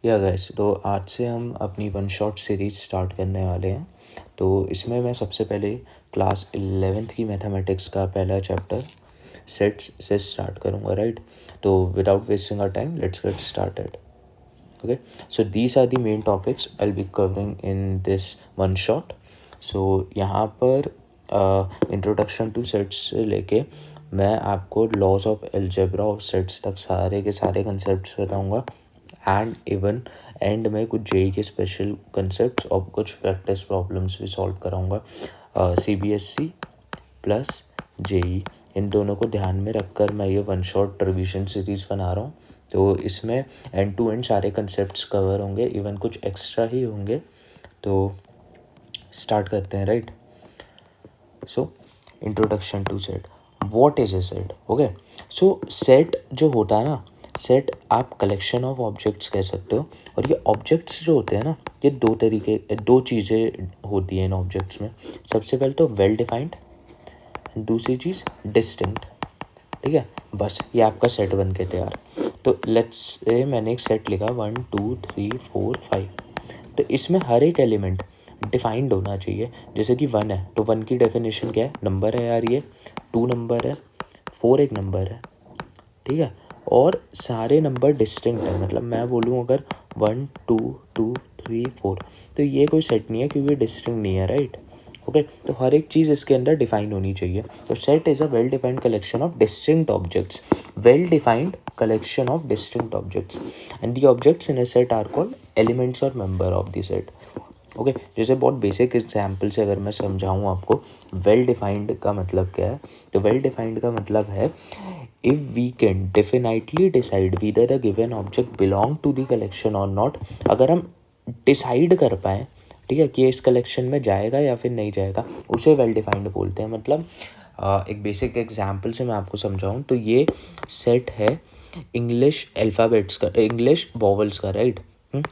या गाइस, तो आज से हम अपनी वन शॉट सीरीज़ स्टार्ट करने वाले हैं। तो इसमें मैं सबसे पहले क्लास 11th की मैथमेटिक्स का पहला चैप्टर सेट्स से स्टार्ट करूँगा, राइट। तो without wasting our time, let's get started. Okay, so these are the main topics I will be covering in this one shot. So यहाँ पर इंट्रोडक्शन टू सेट्स से लेके मैं आपको laws of algebra of sets तक सारे के सारे कंसेप्ट्स बताऊँगा, एंड इवन एंड में कुछ जेई के स्पेशल कंसेप्ट्स और कुछ प्रैक्टिस प्रॉब्लम्स भी सॉल्व कराऊंगा। सीबीएसई प्लस जेई, इन दोनों को ध्यान में रखकर मैं ये वन शॉट रिवीजन सीरीज़ बना रहा हूँ। तो इसमें एंड टू एंड सारे कंसेप्ट्स कवर होंगे, इवन कुछ एक्स्ट्रा ही होंगे। तो स्टार्ट करते हैं, right. So introduction to set, what is a set. Okay, so set जो होता है ना, सेट आप कलेक्शन ऑफ ऑब्जेक्ट्स कह सकते हो। और ये ऑब्जेक्ट्स जो होते हैं ना, ये दो चीज़ें होती हैं इन ऑब्जेक्ट्स में। सबसे पहले तो वेल डिफाइंड, दूसरी चीज़ डिस्टिंक्ट। ठीक है, बस ये आपका सेट बन के तैयार। तो लेट्स से मैंने एक सेट लिखा 1 2 3 4 5। तो इसमें हर एक एलिमेंट डिफाइंड होना चाहिए। जैसे कि 1 है तो 1 की डेफिनेशन क्या है, नंबर है यार, ये 2 नंबर है, 4 एक नंबर है। ठीक है, और सारे नंबर डिस्टिंक्ट है। मतलब मैं बोलूँ अगर 1 2 2 3 4, तो ये कोई सेट नहीं है क्योंकि डिस्टिंक्ट नहीं है, राइट। ओके, तो हर एक चीज़ इसके अंदर डिफाइन होनी चाहिए। तो set is a well defined collection of distinct objects, well defined collection of distinct objects, and the objects in a set are called elements or member of the set. Okay, जैसे बहुत basic example से अगर मैं समझाऊँ आपको, well defined का मतलब क्या है। तो वेल डिफाइंड का मतलब है if we can definitely decide whether the given object belong to the collection और नॉट। अगर हम डिसाइड कर पाएँ, ठीक है, कि इस कलेक्शन में जाएगा या फिर नहीं जाएगा, उसे वेल डिफाइंड बोलते हैं। मतलब एक बेसिक एग्जाम्पल से मैं आपको समझाऊँ तो ये सेट है इंग्लिश अल्फ़ाबेट्स का, इंग्लिश वॉवल्स का, राइट।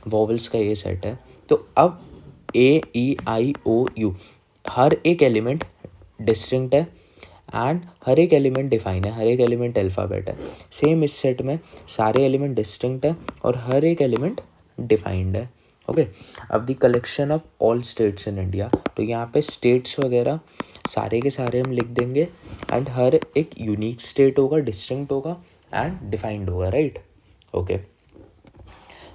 वॉवल्स का ये सेट है। तो अब AEIOU, हर एक एलिमेंट डिस्टिंक्ट है एंड हर एक एलिमेंट डिफाइन है, हर एक एलिमेंट अल्फ़ाबेट है। सेम इस सेट में सारे एलिमेंट डिस्टिंक्ट है और हर एक एलिमेंट डिफाइंड है। ओके, अब the collection of all states in India, तो यहाँ पे स्टेट्स वगैरह सारे के सारे हम लिख देंगे, एंड हर एक यूनिक स्टेट होगा, डिस्टिंक्ट होगा एंड डिफाइंड होगा, राइट। ओके,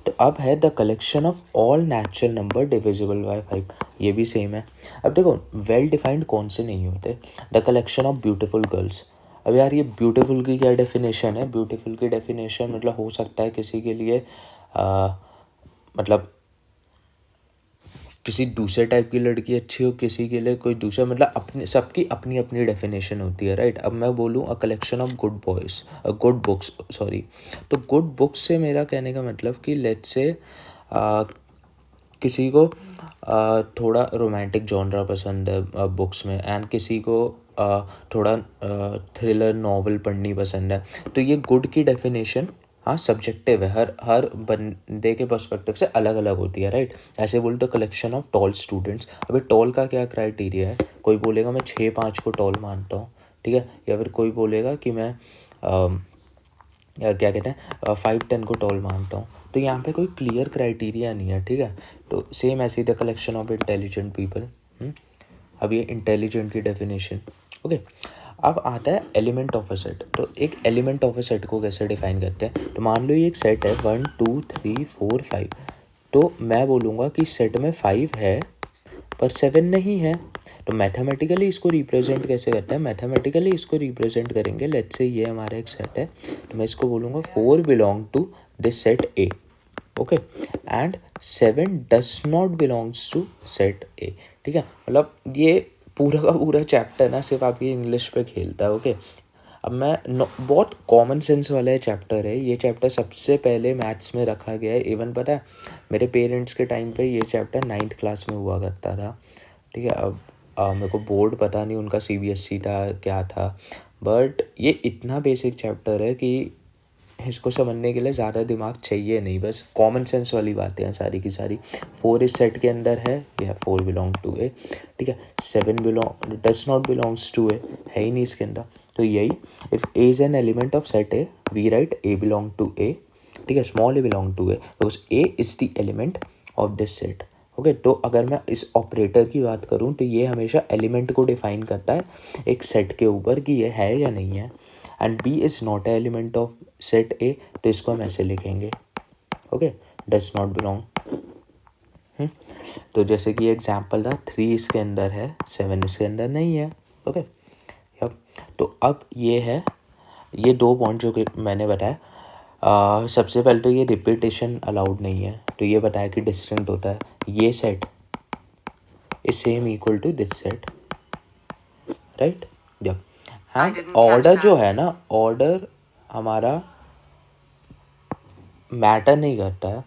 तो अब है the collection of all natural number divisible by 5, ये भी सेम है। अब देखो वेल डिफाइंड कौन से नहीं होते, the collection of beautiful girls. अब यार ये ब्यूटीफुल की क्या डेफिनेशन है, ब्यूटीफुल की डेफिनेशन मतलब हो सकता है किसी के लिए मतलब किसी दूसरे टाइप की लड़की अच्छी हो, किसी के लिए कोई दूसरा, मतलब अपने सबकी अपनी अपनी डेफिनेशन होती है, राइट। अब मैं बोलूँ a collection of good boys, good books, sorry. तो गुड बुक्स से मेरा कहने का मतलब कि लेट्स से किसी को थोड़ा रोमांटिक जॉनरा पसंद है बुक्स में, एंड किसी को थोड़ा थ्रिलर नॉवल पढ़नी पसंद है। तो ये गुड की डेफिनेशन हाँ सब्जेक्टिव है, हर हर बंदे के पर्सपेक्टिव से अलग अलग होती है, राइट। ऐसे बोल तो कलेक्शन ऑफ टॉल स्टूडेंट्स। अभी टॉल का क्या क्राइटेरिया है, कोई बोलेगा मैं 6'5" को टॉल मानता हूँ, ठीक है, या फिर कोई बोलेगा कि मैं या क्या कहते हैं 5'10" को टॉल मानता हूँ। तो यहाँ पे कोई क्लियर क्राइटेरिया नहीं है, ठीक है। तो सेम ऐसी the collection of intelligent people. अब ये इंटेलिजेंट की डेफिनेशन। ओके, अब आता है एलिमेंट ऑफ अ सेट। तो एक एलिमेंट ऑफ अ सेट को कैसे डिफाइन करते हैं, तो मान लो ये एक सेट है 1 2 3 4 5। तो मैं बोलूँगा कि सेट में 5 है पर 7 नहीं है। तो मैथमेटिकली इसको रिप्रेजेंट कैसे करते हैं, मैथमेटिकली इसको रिप्रेजेंट करेंगे। लेट्स से ये हमारा एक सेट है, तो मैं इसको बोलूँगा 4 belong to this set A. Okay, and 7 does not belongs to set A. ठीक है, मतलब ये पूरा का पूरा चैप्टर ना सिर्फ आपकी इंग्लिश पे खेलता है। ओके, अब मैं बहुत कॉमन सेंस वाला चैप्टर है ये। चैप्टर सबसे पहले मैथ्स में रखा गया है। इवन पता है मेरे पेरेंट्स के टाइम पे ये चैप्टर 9th क्लास में हुआ करता था, ठीक है। अब मेरे को बोर्ड पता नहीं उनका CBSE था क्या था, बट ये इतना बेसिक चैप्टर है कि इसको समझने के लिए ज़्यादा दिमाग चाहिए नहीं, बस कॉमन सेंस वाली बातें हैं सारी की सारी। 4 इस सेट के अंदर है, यह 4 बिलोंग टू ए, ठीक है। 7 belong does not belongs to A, है ही नहीं इसके अंदर। तो यही, if a is an element of set A we write a belong to A, ठीक है, small a belong to A because a is the element of this set. Okay, तो अगर मैं इस ऑपरेटर की बात करूँ तो ये हमेशा एलिमेंट को डिफाइन करता है एक सेट के ऊपर कि ये है या नहीं है। And B is not a element of set A, तो इसको हम ऐसे लिखेंगे, ओके, डज नॉट बिलोंग। तो जैसे कि एग्जाम्पल था 3 इसके अंदर है, 7 इसके अंदर नहीं है। Okay, yup. तो अब ये है, ये 2 पॉइंट जो कि मैंने बताया। सबसे पहले तो ये रिपीटेशन अलाउड नहीं है, तो ये बताया कि डिस्टिंक्ट होता है। ये set is same equal to this set, right. Yup. And order जो है ना, ऑर्डर हमारा मैटर नहीं करता है,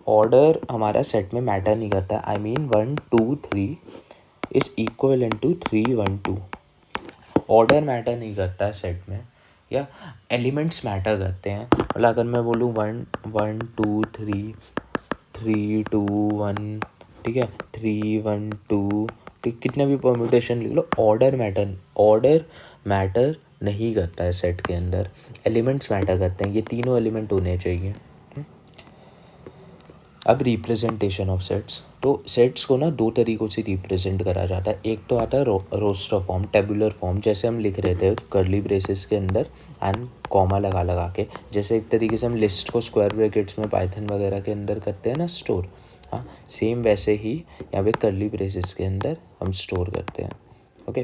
ऑर्डर हमारा सेट में मैटर नहीं करता है। I mean 1 2 3 is equal to 3 1 2। Order matter नहीं करता है सेट में, या एलिमेंट्स मैटर करते हैं। मतलब अगर मैं बोलूँ 1 1 2 3 3 2 1, ठीक है, 3 1 2, ठीक, कितने भी परम्यूटेशन लिख लो, ऑर्डर मैटर नहीं करता है सेट के अंदर, एलिमेंट्स मैटर करते हैं। ये तीनों एलिमेंट होने चाहिए। अब रिप्रेजेंटेशन ऑफ सेट्स, तो सेट्स को ना 2 तरीक़ों से रिप्रेजेंट करा जाता है। एक तो आता है रोस्टर फॉर्म, टेबुलर फॉर्म, जैसे हम लिख रहे थे कर्ली ब्रेसेस के अंदर एंड कॉमा लगा के, जैसे एक तरीके से हम लिस्ट को स्क्वायर ब्रैकेट्स में पाइथन वगैरह के अंदर करते हैं ना स्टोर, हाँ, सेम वैसे ही यहाँ पे कर्ली ब्रेसेस के अंदर हम स्टोर करते हैं। ओके,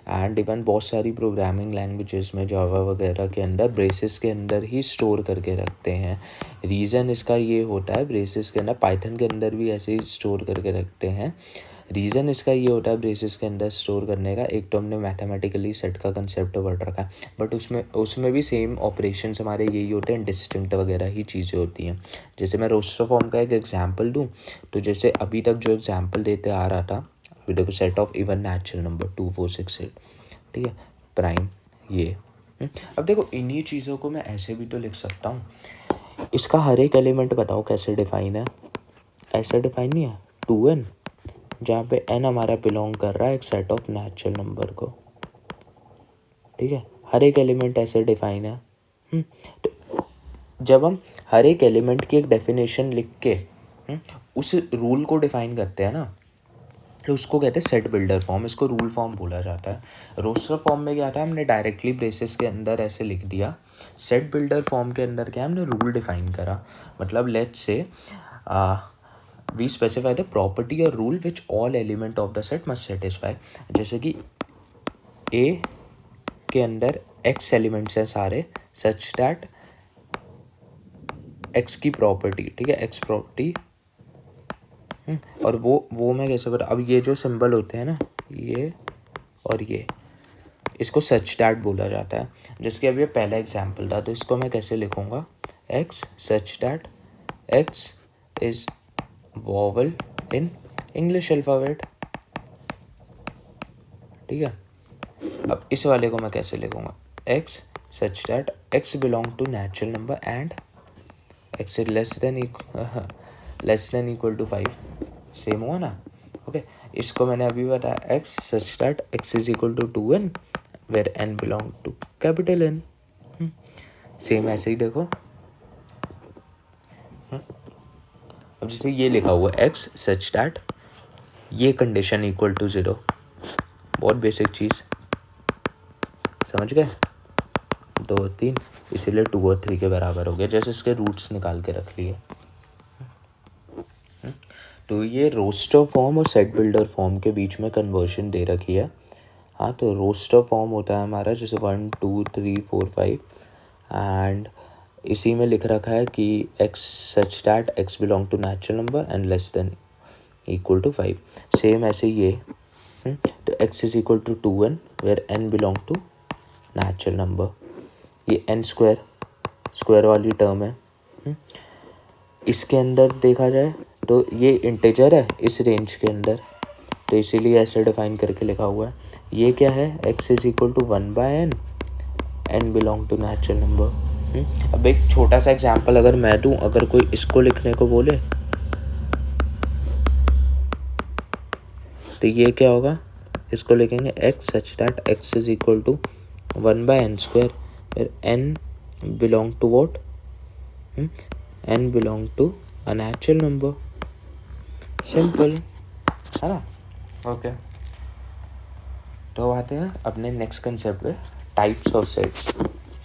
एंड इवन बहुत सारी प्रोग्रामिंग लैंग्वेजेस में, जावा वगैरह के अंदर ब्रेसेस के अंदर ही स्टोर करके रखते हैं। रीज़न इसका ये होता है, ब्रेसेस के अंदर, पाइथन के अंदर भी ऐसे ही स्टोर करके रखते हैं। रीज़न इसका ये होता है ब्रेसेस के अंदर स्टोर करने का, एक तो हमने मैथमेटिकली सेट का कंसेप्ट पढ़ रखा है, बट उसमें भी सेम ऑपरेशंस हमारे यही होते हैं, डिस्टिंक्ट वगैरह ही चीज़ें होती हैं। जैसे मैं रोस्टर फॉर्म का एक एग्जांपल दूं, तो जैसे अभी तक जो एग्जांपल देते आ रहा था, अभी देखो set of even natural number 2 4 6 8, ठीक है, प्राइम ये। अब देखो इन्हीं चीज़ों को मैं ऐसे भी तो लिख सकता हूँ, इसका हर एक एलिमेंट बताओ कैसे डिफाइन है। ऐसे डिफाइन नहीं है, 2n, जहाँ पे n हमारा बिलोंग कर रहा है एक सेट ऑफ नेचुरल नंबर को, ठीक है, हर एक एलिमेंट ऐसे डिफाइन है। तो जब हम हर एक एलिमेंट की एक डेफिनेशन लिख के उस रूल को डिफाइन करते हैं ना, तो उसको कहते हैं सेट बिल्डर फॉर्म, इसको रूल फॉर्म बोला जाता है। रोस्टर फॉर्म में क्या था, हमने डायरेक्टली ब्रेसेस के अंदर ऐसे लिख दिया। सेट बिल्डर फॉर्म के अंदर क्या, हमने रूल डिफाइन करा। मतलब let's say we specify the property और rule which all element of the set must satisfy. जैसे कि ए के अंदर एक्स एलिमेंट्स हैं सारे, सच दैट एक्स की प्रॉपर्टी, ठीक है, एक्स प्रॉपर्टी, और वो मैं कैसे बता, अब ये जो सिंबल होते हैं ना, ये और ये, इसको सच दैट बोला जाता है। जिसके अब ये पहला एग्जाम्पल था, तो इसको मैं कैसे लिखूँगा, x such that x is vowel in English alphabet, ठीक है। अब इस वाले को मैं कैसे लिखूँगा, x such that x belong to natural number and x is less than equal to 5, same हुआ ना। ओके, इसको मैंने अभी बताया, x such that x is equal to 2n where n belong to capital N। Same ऐसे ही देखो, अब जैसे ये लिखा हुआ एक्स सच दैट ये कंडीशन इक्वल टू 0, बहुत बेसिक चीज़, समझ गए, 2 और 3, इसीलिए 2 और 3 के बराबर हो गया, जैसे इसके रूट्स निकाल के रख लिए। तो ये रोस्टर फॉर्म और सेट बिल्डर फॉर्म के बीच में कन्वर्शन दे रखी है। हाँ, तो रोस्टर फॉर्म होता है हमारा जैसे 1 2 3 4 5, एंड इसी में लिख रखा है कि x such that x belong to natural number and less than equal to 5। Same ऐसे ये, तो x is equal to 2n where n belong to natural number, ये n स्क्वायर वाली टर्म है। इसके अंदर देखा जाए तो ये इंटीजर है इस रेंज के अंदर, तो इसीलिए ऐसे डिफाइन करके लिखा हुआ है। ये क्या है, x is equal to 1/n, n belong to natural number. अब एक छोटा सा एग्जांपल अगर मैं दूं, अगर कोई इसको लिखने को बोले तो ये क्या होगा, इसको लिखेंगे x such that x is equal to 1/n square, n belong to what, n belong to a natural number, simple है ना। ओके, तो आते हैं अपने नेक्स्ट कंसेप्ट पे, टाइप्स ऑफ सेट्स।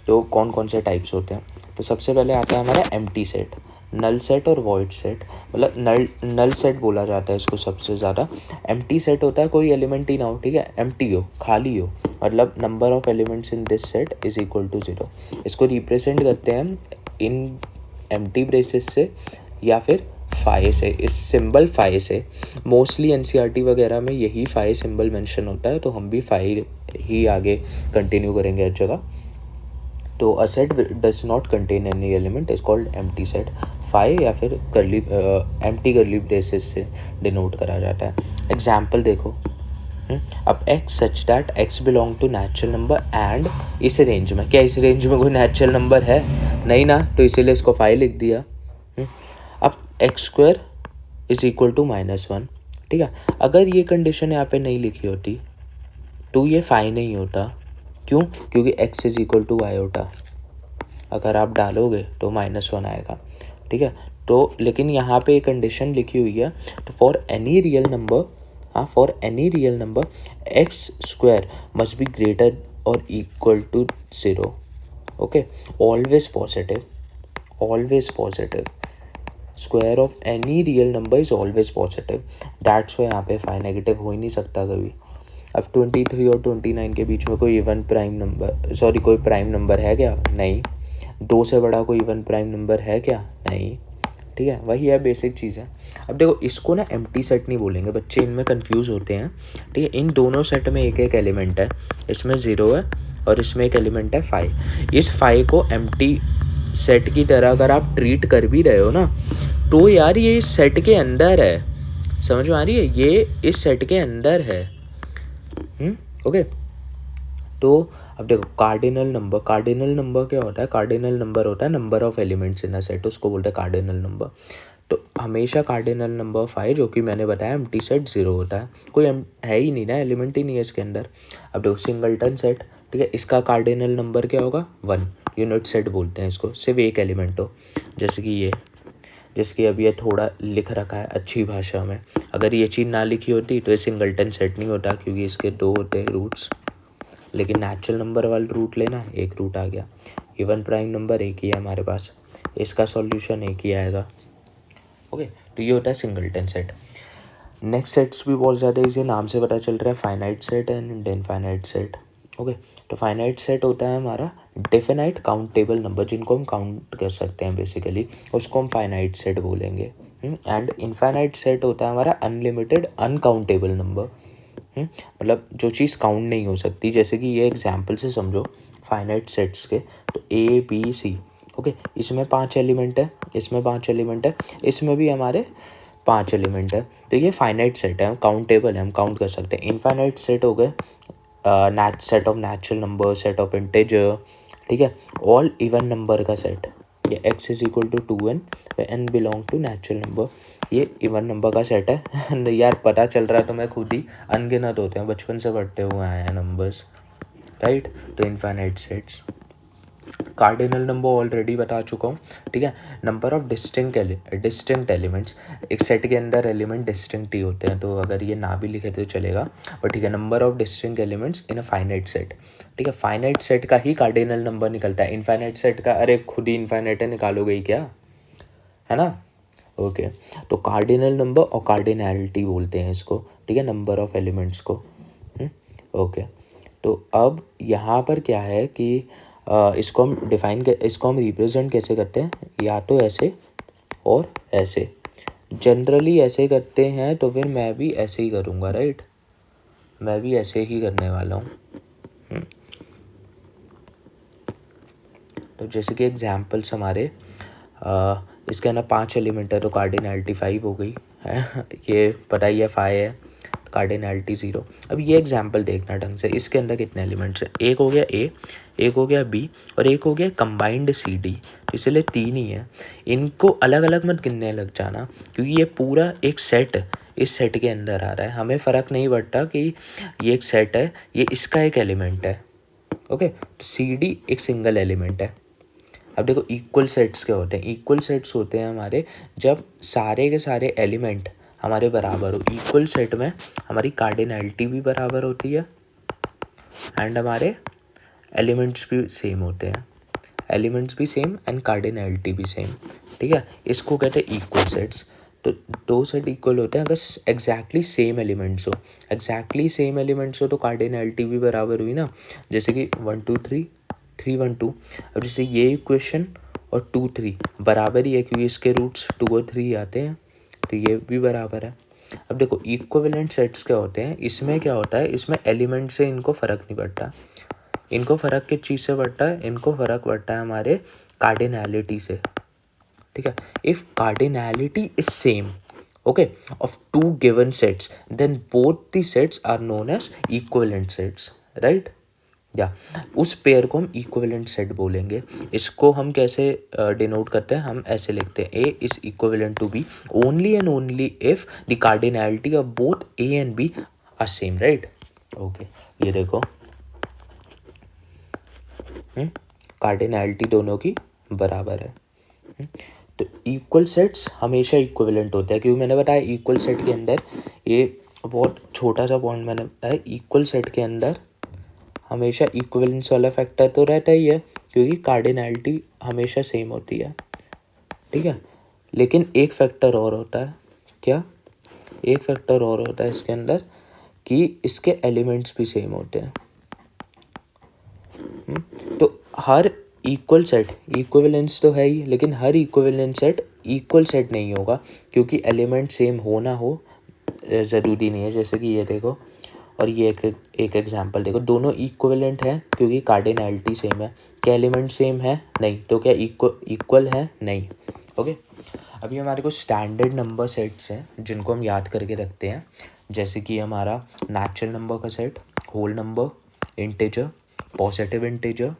तो कौन कौन से टाइप्स होते हैं, तो सबसे पहले आता है हमारा एम्प्टी सेट, नल सेट और वॉइड सेट। मतलब नल सेट बोला जाता है इसको सबसे ज़्यादा। एम्प्टी सेट होता है कोई एलिमेंट ही ना हो, ठीक है, एम्प्टी हो, खाली हो, मतलब number of elements in this set is equal to 0। इसको रिप्रेजेंट करते हैं हम इन एम्प्टी ब्रेसेस से या फिर फाई से, इस सिंबल फाई से। मोस्टली एनसीईआरटी वगैरह में यही फाई सिंबल मेंशन होता है, तो हम भी फाई ही आगे कंटिन्यू करेंगे हर जगह। तो a set does not contain any element is called empty set. Phi या फिर करली एम्प्टी करली ब्रेसेस से डिनोट करा जाता है। एग्जाम्पल देखो, अब x such that x belong to natural number and इस रेंज में, क्या इस रेंज में कोई नेचुरल नंबर है नहीं ना, तो इसीलिए इसको फाई लिख दिया। अब x² इज इक्वल टू -1, ठीक है। अगर ये कंडीशन यहाँ पे नहीं लिखी होती तो ये फाई नहीं होता। क्यों? क्योंकि x is equal to iota, अगर आप डालोगे तो -1 आएगा, ठीक है। तो लेकिन यहाँ पे एक कंडीशन लिखी हुई है, तो फॉर एनी रियल नंबर, हाँ, for any real number x² must be greater और equal to 0। Okay, always positive, always positive, square of any real number is always positive. That's why यहाँ पे फाई नेगेटिव हो ही नहीं सकता कभी। अब 23 और 29 के बीच में कोई इवन प्राइम नंबर, सॉरी, कोई प्राइम नंबर है क्या? नहीं। 2 से बड़ा कोई इवन प्राइम नंबर है क्या? नहीं, ठीक है। वही है, बेसिक चीज़ है। अब देखो, इसको ना एम्प्टी सेट नहीं बोलेंगे, बच्चे इनमें कंफ्यूज होते हैं, ठीक है। इन दोनों सेट में एक एक एलिमेंट है, इसमें 0 है और इसमें एक एलिमेंट है फाई। इस फाई को एम्प्टी सेट की तरह अगर आप ट्रीट कर भी रहे हो ना, तो यार ये इस सेट के अंदर है, समझ में आ रही है, ये इस सेट के अंदर है। ओके, तो अब देखो, कार्डिनल नंबर, कार्डिनल नंबर क्या होता है? कार्डिनल नंबर होता है number of elements in a set, उसको बोलते हैं कार्डिनल नंबर। तो हमेशा कार्डिनल नंबर फाइव, जो कि मैंने बताया एम्प्टी सेट 0 होता है, कोई है ही नहीं ना, एलिमेंट ही नहीं है इसके अंदर। अब देखो, सिंगलटन सेट, ठीक है, इसका कार्डिनल नंबर क्या होगा? 1। यूनिट सेट बोलते हैं इसको, सिर्फ एक एलिमेंट हो, जैसे कि ये, जिसकी अब ये थोड़ा लिख रखा है अच्छी भाषा में। अगर ये चीज़ ना लिखी होती तो ये सिंगलटन सेट नहीं होता, क्योंकि इसके 2 होते हैं रूट्स। लेकिन नेचुरल नंबर वाला रूट लेना, एक रूट आ गया। इवन प्राइम नंबर एक ही है हमारे पास, इसका सॉल्यूशन एक ही आएगा। ओके, तो ये होता है सिंगलटन सेट। नेक्स्ट सेट्स भी बहुत ज़्यादा इसे नाम से पता चल रहा है, finite set and infinite set. Okay, तो फाइनाइट सेट होता है हमारा डेफिनाइट काउंटेबल नंबर, जिनको हम काउंट कर सकते हैं बेसिकली, उसको हम फाइनाइट सेट बोलेंगे। एंड इनफाइनाइट सेट होता है हमारा अनलिमिटेड अनकाउंटेबल नंबर, मतलब जो चीज़ काउंट नहीं हो सकती। जैसे कि ये एग्जाम्पल से समझो फाइनाइट सेट्स के, तो ABC, ओके, इसमें 5 एलिमेंट है, इसमें 5 एलिमेंट है, इसमें भी हमारे 5 एलिमेंट है। तो ये फाइनाइट सेट है, काउंटेबल है, हम काउंट कर सकते हैं। इनफाइनाइट सेट हो गए set of natural number, set of integer, ठीक है, ऑल इवन नंबर का सेट। ये x is equal to 2n, n belong to natural number, ये इवन नंबर का सेट है। यार पता चल रहा है तो मैं खुद ही, अनगिनत होते हैं, बचपन से पढ़ते हुए आए हैं नंबर्स, राइट। तो infinite sets. Cardinal number already बता चुका हूँ, ठीक है। नंबर ऑफ डिस्टिंक्ट एलिमेंट्स, एक सेट के अंदर एलिमेंट डिस्टिंक्ट ही होते हैं, तो अगर ये ना भी लिखे तो चलेगा, बट ठीक है। Number of distinct elements in a finite set, ठीक है। फाइनाइट सेट का ही कार्डिनल नंबर निकलता है, इनफाइनाइट सेट का अरे खुद ही इनफाइनाइट है, निकालोगे ही क्या, है ना। ओके, तो कार्डिनल नंबर और कार्डिनैलिटी बोलते हैं इसको, ठीक है, नंबर ऑफ एलिमेंट्स को। ओके, तो अब यहाँ पर क्या है कि इसको हम इसको हम रिप्रेजेंट कैसे करते हैं, या तो ऐसे और ऐसे। जनरली ऐसे करते हैं, तो फिर मैं भी ऐसे ही करूँगा, राइट, मैं भी ऐसे ही करने वाला हूँ। तो जैसे कि एग्जाम्पल्स हमारे, इसके ना 5 एलिमेंट है, तो कार्डिनैलिटी 5 हो गई है, ये पता ही है 5 है, कार्डिनैलिटी 0। अब ये एग्जाम्पल देखना ढंग से, इसके अंदर कितने एलिमेंट्स हैं? एक हो गया A, एक हो गया B और एक हो गया कंबाइंड CD, तो इसलिए 3 ही है। इनको अलग अलग मत गिनने लग जाना, क्योंकि ये पूरा एक सेट इस सेट के अंदर आ रहा है, हमें फ़र्क नहीं पड़ता कि ये एक सेट है, ये इसका एक एलिमेंट है। ओके, तो CD एक सिंगल एलिमेंट है। अब देखो इक्वल सेट्स क्या होते हैं, इक्वल सेट्स होते हैं हमारे जब सारे के सारे एलिमेंट हमारे बराबर हो। इक्वल सेट में हमारी कार्डिनैलिटी भी बराबर होती है एंड हमारे एलिमेंट्स भी सेम होते हैं, एलिमेंट्स भी सेम एंड कार्डिनैलिटी भी सेम, ठीक है। इसको कहते हैं इक्वल सेट्स। तो दो सेट इक्वल होते हैं अगर एग्जैक्टली सेम एलिमेंट्स हो, एग्जैक्टली सेम एलिमेंट्स हो तो कार्डिनैलिटी भी बराबर हुई ना, जैसे कि 1 2 3 3 1 2। अब जैसे ये इक्वेशन और 2 3 बराबर ही है क्योंकि इसके रूट्स 2 और 3 आते हैं, तो ये भी बराबर है। अब देखो इक्विवेलेंट सेट्स क्या होते हैं, इसमें क्या होता है, इसमें एलिमेंट से इनको फ़र्क नहीं पड़ता। इनको फ़र्क किस चीज़ से पड़ता है, इनको फ़र्क पड़ता है हमारे कार्डिनैलिटी से, ठीक है। If cardinality is same okay of two given sets then both the sets are known as equivalent sets, right. या उस पेयर को हम इक्विवेलेंट सेट बोलेंगे। इसको हम कैसे डिनोट करते हैं, हम ऐसे लिखते हैं A is equivalent to B only and only if the cardinality of both A and B are same, right. Okay ये देखो कार्डिनैलिटी दोनों की बराबर है। तो इक्वल सेट्स हमेशा इक्विवेलेंट होते हैं क्योंकि मैंने बताया इक्वल सेट के अंदर, ये बहुत छोटा सा पॉइंट मैंने बताया, इक्वल सेट के अंदर हमेशा इक्विवेलेंस वाला फैक्टर तो रहता ही है क्योंकि कार्डिनैलिटी हमेशा सेम होती है, ठीक है। लेकिन एक फैक्टर और होता है, क्या, एक फैक्टर और होता है इसके अंदर कि इसके एलिमेंट्स भी सेम होते हैं। तो हर इक्वल सेट इक्विवेलेंस तो है ही, लेकिन हर इक्विवेलेंट सेट इक्वल सेट नहीं होगा क्योंकि एलिमेंट सेम हो ना हो ज़रूरी नहीं है। जैसे कि ये देखो और ये एक एग्जांपल देखो, दोनों इक्विवेलेंट है क्योंकि कार्डिनैलिटी सेम है। क्या एलिमेंट सेम है, नहीं, तो क्या इक्वल है, नहीं। ओके अभी हमारे को स्टैंडर्ड नंबर सेट्स हैं जिनको हम याद करके रखते हैं, जैसे कि हमारा नेचुरल नंबर का सेट, whole number, integer, positive integer,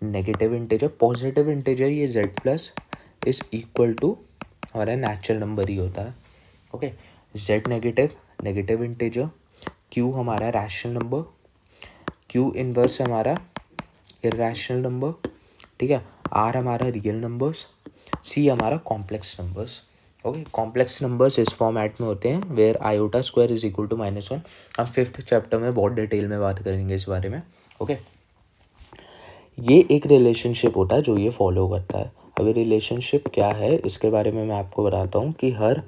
negative integer. Positive integer ये z plus is equal to हमारा नेचुरल नंबर ही होता है, okay. z negative, negative integer, q हमारा रैशनल नंबर, q इनवर्स हमारा इर्रेशनल नंबर, ठीक है। r हमारा रियल नंबर्स, c हमारा complex numbers, okay. Complex numbers इस फॉर्मेट में होते हैं where iota square is equal to -1। हम 5th चैप्टर में बहुत डिटेल में बात करेंगे इस बारे में, ओके। ये एक रिलेशनशिप होता है जो ये फॉलो करता है। अभी रिलेशनशिप क्या है इसके बारे में मैं आपको बताता हूँ कि हर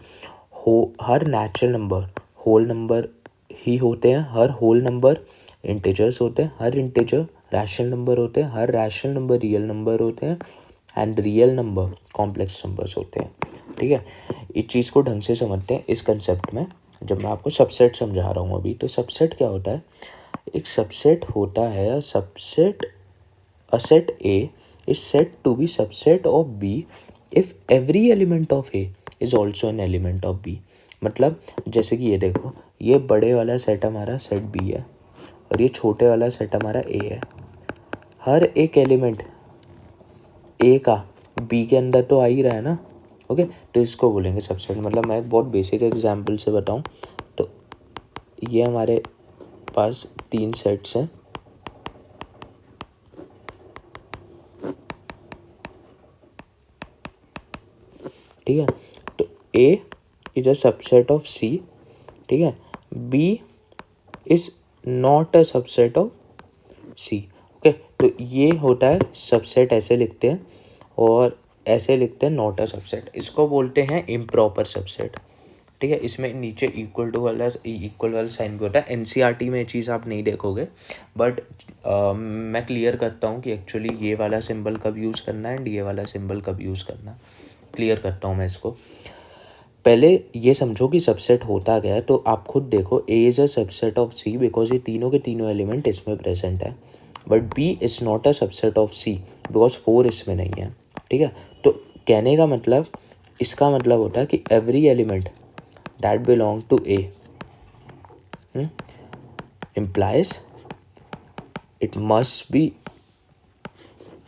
नेचुरल नंबर होल नंबर ही होते हैं, हर होल नंबर इंटीजर्स होते हैं, हर इंटीजर रैशनल नंबर होते हैं, हर रैशनल नंबर रियल नंबर होते हैं and real number complex numbers होते हैं, ठीक है। इस चीज़ को ढंग से समझते हैं इस कंसेप्ट में। जब मैं आपको सबसेट समझा रहा हूँ अभी, तो सबसेट क्या होता है, एक सबसेट होता है, subset a set A is said to be subset of B if every element of A is also an element of B। मतलब जैसे कि ये देखो, ये बड़े वाला सेट हमारा सेट B है और ये छोटे वाला सेट हमारा A है। हर एक एलिमेंट A का B के अंदर तो आ ही रहा है ना, ओके। तो इसको बोलेंगे सबसेट। मतलब मैं बहुत बेसिक एग्जांपल से बताऊं तो ये हमारे पास 3 सेट्स हैं, ठीक है। तो A is a subset of C, ठीक है। B is not a subset of C, okay. तो ये होता है सबसेट, ऐसे लिखते हैं, और ऐसे लिखते हैं नॉट अ सबसेट। इसको बोलते हैं इम्प्रॉपर सबसेट, ठीक है। इसमें नीचे इक्वल वाला साइन भी होता है। NCERT में ये चीज़ आप नहीं देखोगे, बट मैं क्लियर करता हूँ कि एक्चुअली ये वाला सिंबल कब यूज़ करना है एंड ये वाला सिंबल कब यूज़ करना, क्लियर करता हूँ मैं इसको। पहले ये समझो कि सबसेट होता क्या है, तो आप खुद देखो, A is a subset of C because ये तीनों के तीनों एलिमेंट इसमें प्रेजेंट है, but B is not a subset of C because 4 इसमें नहीं है, ठीक है। तो कहने का मतलब, इसका मतलब होता है कि every element that belong to A implies it must be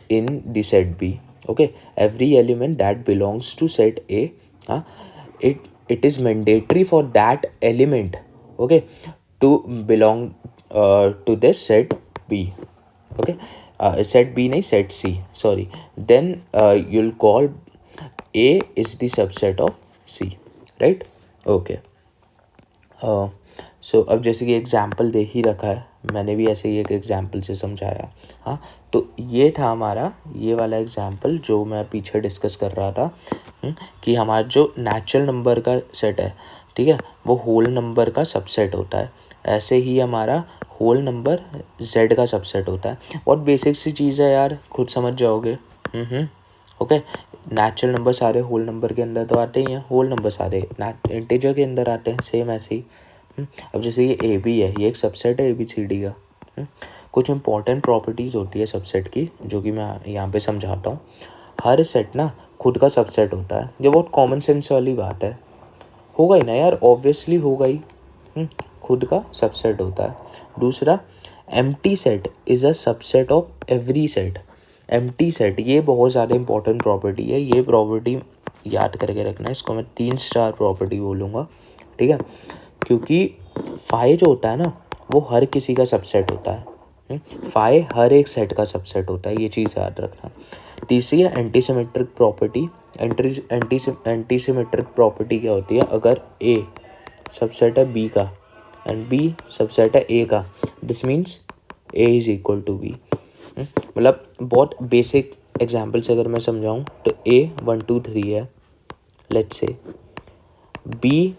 in the set B, okay। Every element that belongs to set A, it is mandatory for that element, okay, to belong to this set B, okay। Set B नहीं, set C, sorry, then you'll call A is the subset of C, right? Okay, so अब जैसे कि example दे ही रखा है, मैंने भी ऐसे ही एक एग्जाम्पल से समझाया। हाँ, तो ये था हमारा ये वाला एग्जाम्पल जो मैं पीछे डिस्कस कर रहा था, कि हमारा जो नेचुरल नंबर का सेट है, ठीक है, वो होल नंबर का सबसेट होता है। ऐसे ही हमारा होल नंबर जेड का सबसेट होता है। बहुत बेसिक सी चीज़ है यार, खुद समझ जाओगे। ओके, नेचुरल नंबर सारे होल नंबर के अंदर तो आते ही हैं, होल नंबर सारे इंटीजर के अंदर आते हैं, सेम ऐसे ही। अब जैसे ये ए बी है, ये एक सबसेट है ए बी सी डी का। कुछ इंपॉर्टेंट प्रॉपर्टीज़ होती है सबसेट की, जो कि मैं यहाँ पे समझाता हूँ। हर सेट ना खुद का सबसेट होता है। ये बहुत कॉमन सेंस वाली बात है, होगा ही ना यार, ऑब्वियसली होगा ही। खुद का सबसेट होता है। दूसरा, empty set is a subset of every set. Empty set, ये बहुत ज़्यादा इंपॉर्टेंट प्रॉपर्टी है। ये प्रॉपर्टी याद करके रखना है, इसको मैं 3 स्टार प्रॉपर्टी बोलूँगा, ठीक है? क्योंकि फाई जो होता है ना, वो हर किसी का सबसेट होता है। फाई हर एक सेट का सबसेट होता है, ये चीज़ याद रखना। तीसरी है एंटीसिमेट्रिक प्रॉपर्टी। एंटीसिमेट्रिक प्रॉपर्टी क्या होती है? अगर ए सबसेट है बी का एंड बी सबसेट है ए का, this means A is equal to B. मतलब बहुत बेसिक एग्जाम्पल से अगर मैं समझाऊँ तो ए 1 2 3 है, लेट्स से बी,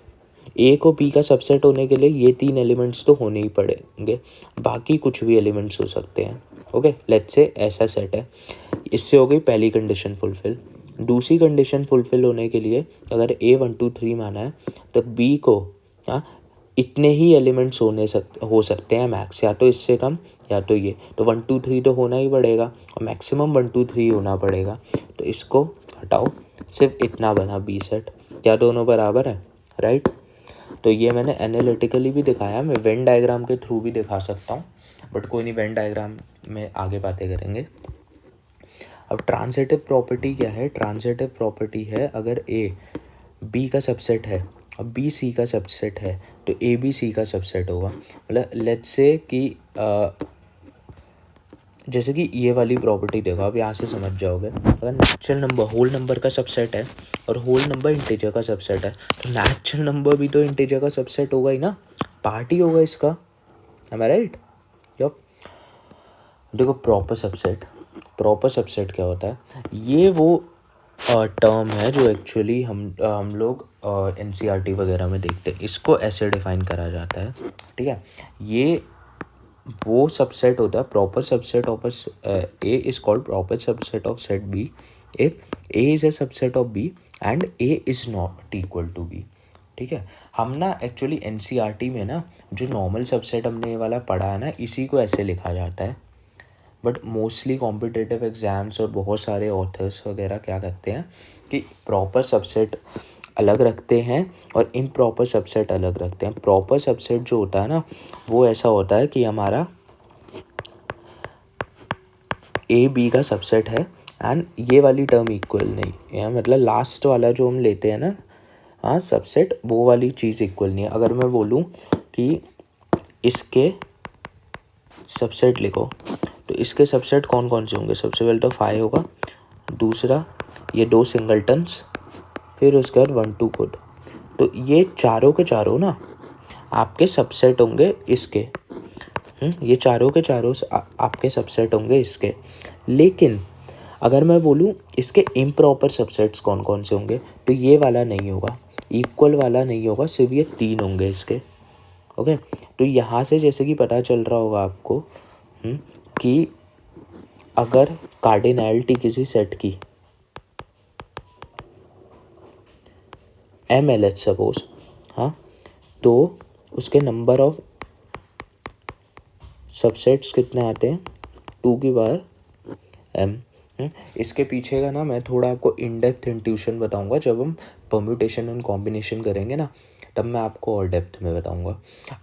ए को बी का सबसेट होने के लिए ये 3 एलिमेंट्स तो होने ही पड़ेंगे, बाकी कुछ भी एलिमेंट्स हो सकते हैं। ओके, लेट्स से ऐसा सेट है। इससे हो गई पहली कंडीशन फुलफिल। दूसरी कंडीशन फुलफिल होने के लिए अगर ए 1 2 3 माना है, तो बी को इतने ही एलिमेंट्स हो सकते हैं मैक्स, या तो इससे कम या तो ये, तो 1 2 3 तो होना ही पड़ेगा और मैक्सिमम 1 2 3 होना पड़ेगा। तो इसको हटाओ, सिर्फ इतना बना बी सेट। क्या दोनों बराबर है? राइट। तो ये मैंने एनालिटिकली भी दिखाया, मैं वेन डायग्राम के थ्रू भी दिखा सकता हूँ, बट कोई नहीं, वेन डायग्राम में आगे बातें करेंगे। अब ट्रांजिटिव प्रॉपर्टी क्या है? ट्रांजिटिव प्रॉपर्टी है अगर ए बी का सबसेट है और बी सी का सबसेट है, तो ए बी सी का सबसेट होगा। मतलब लेट्स से कि जैसे कि ये वाली प्रॉपर्टी देखो, अब यहाँ से समझ जाओगे। अगर नेचुरल नंबर होल नंबर का सबसेट है और होल नंबर इंटीजर का सबसेट है, तो नेचुरल नंबर भी तो इंटीजर का सबसेट होगा ही ना, पार्ट ही होगा इसका। एम आई राइट? यप। देखो, प्रॉपर सबसेट क्या होता है? ये वो टर्म है जो एक्चुअली हम लोग एनसीईआरटी वगैरह में देखते हैं। इसको ऐसे डिफाइन करा जाता है, ठीक है? ये वो सबसेट होता है, proper subset of A is called proper subset of set B if A is a subset of B and A is not equal to B, ठीक है? हम ना एक्चुअली एनसीईआरटी में ना जो नॉर्मल सबसेट हमने ये वाला पढ़ा है ना, इसी को ऐसे लिखा जाता है। बट मोस्टली कॉम्पिटिटिव एग्ज़ाम्स और बहुत सारे ऑथर्स वगैरह क्या करते हैं कि प्रॉपर सबसेट अलग रखते हैं और इम्प्रॉपर सबसेट अलग रखते हैं। प्रॉपर सबसेट जो होता है ना, वो ऐसा होता है कि हमारा ए बी का सबसेट है एंड ये वाली टर्म इक्वल नहीं है, मतलब लास्ट वाला जो हम लेते हैं ना, हाँ, सबसेट, वो वाली चीज़ इक्वल नहीं है। अगर मैं बोलूँ कि इसके सबसेट लिखो, तो इसके सबसेट कौन कौन से होंगे? सबसे पहले तो 5 होगा, दूसरा ये 2 सिंगलटन्स, फिर उसके बाद 1 2 गुड। तो ये चारों के चारों ना आपके सबसेट होंगे इसके। ये चारों के चारों आपके सबसेट होंगे इसके। लेकिन अगर मैं बोलूँ इसके इम्प्रॉपर सबसेट्स कौन कौन से होंगे, तो ये वाला नहीं होगा, इक्वल वाला नहीं होगा, सिर्फ ये 3 होंगे इसके। ओके, तो यहाँ से जैसे कि पता चल रहा होगा आपको कि अगर कार्डिनैलिटी किसी सेट की एम एल एच सपोज, हाँ, तो उसके नंबर ऑफ सबसेट्स कितने आते हैं? 2 की पावर m। इसके पीछे का ना मैं थोड़ा आपको इन डेप्थ इंट्यूशन बताऊंगा, जब हम परम्यूटेशन एंड कॉम्बिनेशन करेंगे ना, तब मैं आपको और डेप्थ में बताऊंगा।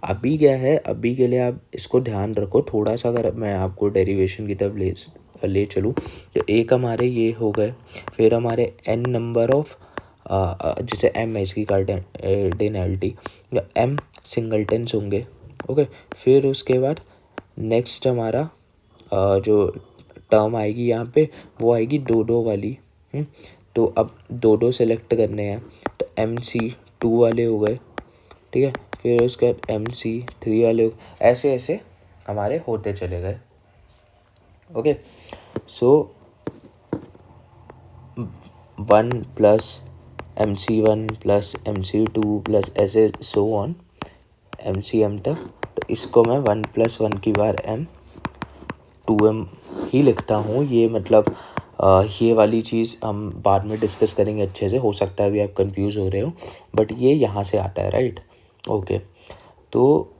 अभी क्या है, अभी के लिए आप इसको ध्यान रखो थोड़ा सा। अगर मैं आपको डेरिवेशन की तरफ ले चलूँ, तो एक हमारे ये हो गए, फिर हमारे n नंबर ऑफ जैसे m है इसकी कार्डिनैलिटी, या m सिंगलटन्स होंगे। ओके, फिर उसके बाद नेक्स्ट हमारा जो टर्म आएगी यहाँ पे, वो आएगी दो दो वाली। तो अब दो दो सेलेक्ट करने हैं, तो MC2 वाले हो गए, ठीक है, फिर उसके बाद MC3 वाले ऐसे ऐसे हमारे होते चले गए। ओके, सो 1 plus MC1 plus MC2 plus ऐसे सो ऑन MCM तक। तो इसको मैं 1 + 1 की बार M 2M ही लिखता हूँ। ये मतलब ये वाली चीज़ हम बाद में डिस्कस करेंगे अच्छे से, हो सकता है अभी आप कंफ्यूज हो रहे हो, बट ये यहाँ से आता है, राइट। ओके, तो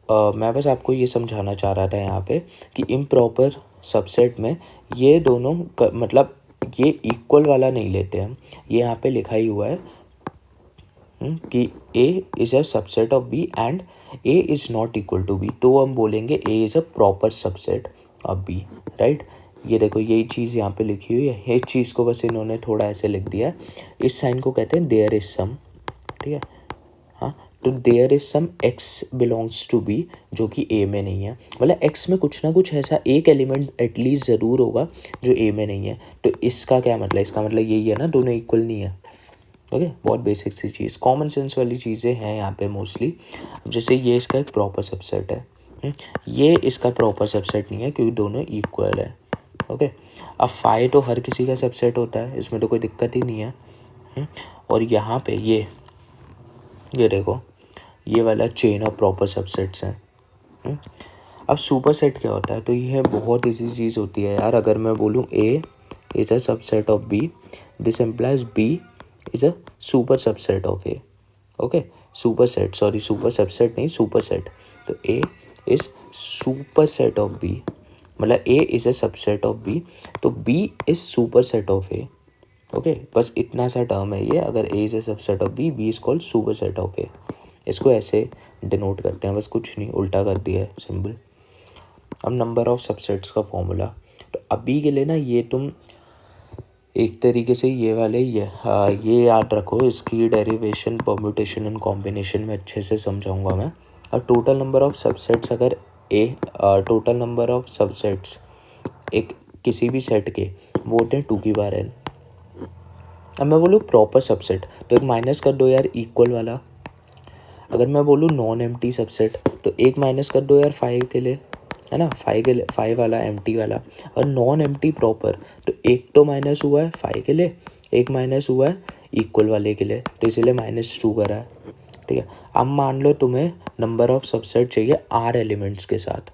मैं बस आपको ये समझाना चाह रहा था यहाँ पे कि इम्प्रॉपर सबसेट में ये दोनों मतलब ये इक्वल वाला नहीं लेते हम। ये यहाँ पे लिखा ही हुआ है कि A is a subset of B and A is not equal to B, तो हम बोलेंगे A is a proper subset of B, right. ये देखो यही चीज़ यहाँ पे लिखी हुई है, इस चीज़ को बस इन्होंने थोड़ा ऐसे लिख दिया है। इस साइन को कहते हैं देयर इज सम, ठीक है। हाँ, तो there is some X belongs to B जो कि A में नहीं है, मतलब X में कुछ ना कुछ ऐसा एक एलिमेंट एटलीस्ट ज़रूर होगा जो A में नहीं है। तो इसका क्या मतलब, इसका मतलब यही है ना, दोनों इक्वल नहीं है। ओके, बहुत बेसिक सी चीज़, कॉमन सेंस वाली चीज़ें हैं यहाँ पे मोस्टली। जैसे ये इसका एक प्रॉपर सबसेट है, ये इसका प्रॉपर सबसेट नहीं है क्योंकि दोनों इक्वल है। ओके, अब फाई तो हर किसी का सबसेट होता है, इसमें तो कोई दिक्कत ही नहीं है। और यहाँ पे ये देखो ये वाला चेन ऑफ प्रॉपर सबसेट्स हैं। अब सुपर सेट क्या होता है, तो ये बहुत ईजी चीज़ होती है यार। अगर मैं बोलूँ A is a subset of B, this implies B is a super subset of A। Okay, super set, sorry super subset नहीं, सुपर सेट। तो A is super set of B, मतलब A is a subset of B, तो B is super set of A। Okay, बस इतना सा term है ये। अगर A is a subset of B, B is called super set of A। इसको ऐसे डिनोट करते हैं, बस कुछ नहीं, उल्टा कर दिया है सिंबल। अब नंबर ऑफ सबसेट्स का फॉर्मूला, तो अभी के लिए ना ये तुम एक तरीके से ये वाले ये याद रखो, इसकी डेरिवेशन परम्यूटेशन एंड कॉम्बिनेशन में अच्छे से समझाऊंगा मैं। और टोटल नंबर ऑफ सबसेट्स, अगर टोटल नंबर ऑफ सबसेट्स एक किसी भी सेट के वो होते हैं 2n। अब मैं बोलूँ प्रॉपर सबसेट, तो एक माइनस कर दो यार इक्वल वाला। अगर मैं बोलूँ नॉन एम्प्टी सबसेट, तो एक माइनस कर दो यार 5 के लिए, है ना, 5 के लिए, 5 वाला एम्प्टी वाला। और नॉन एम्प्टी प्रॉपर, तो एक तो माइनस हुआ है 5 के लिए, एक माइनस हुआ है इक्वल वाले के लिए, तो इसीलिए -2 करा है, ठीक है। अब मान लो तुम्हें नंबर ऑफ सबसेट चाहिए R एलिमेंट्स के साथ।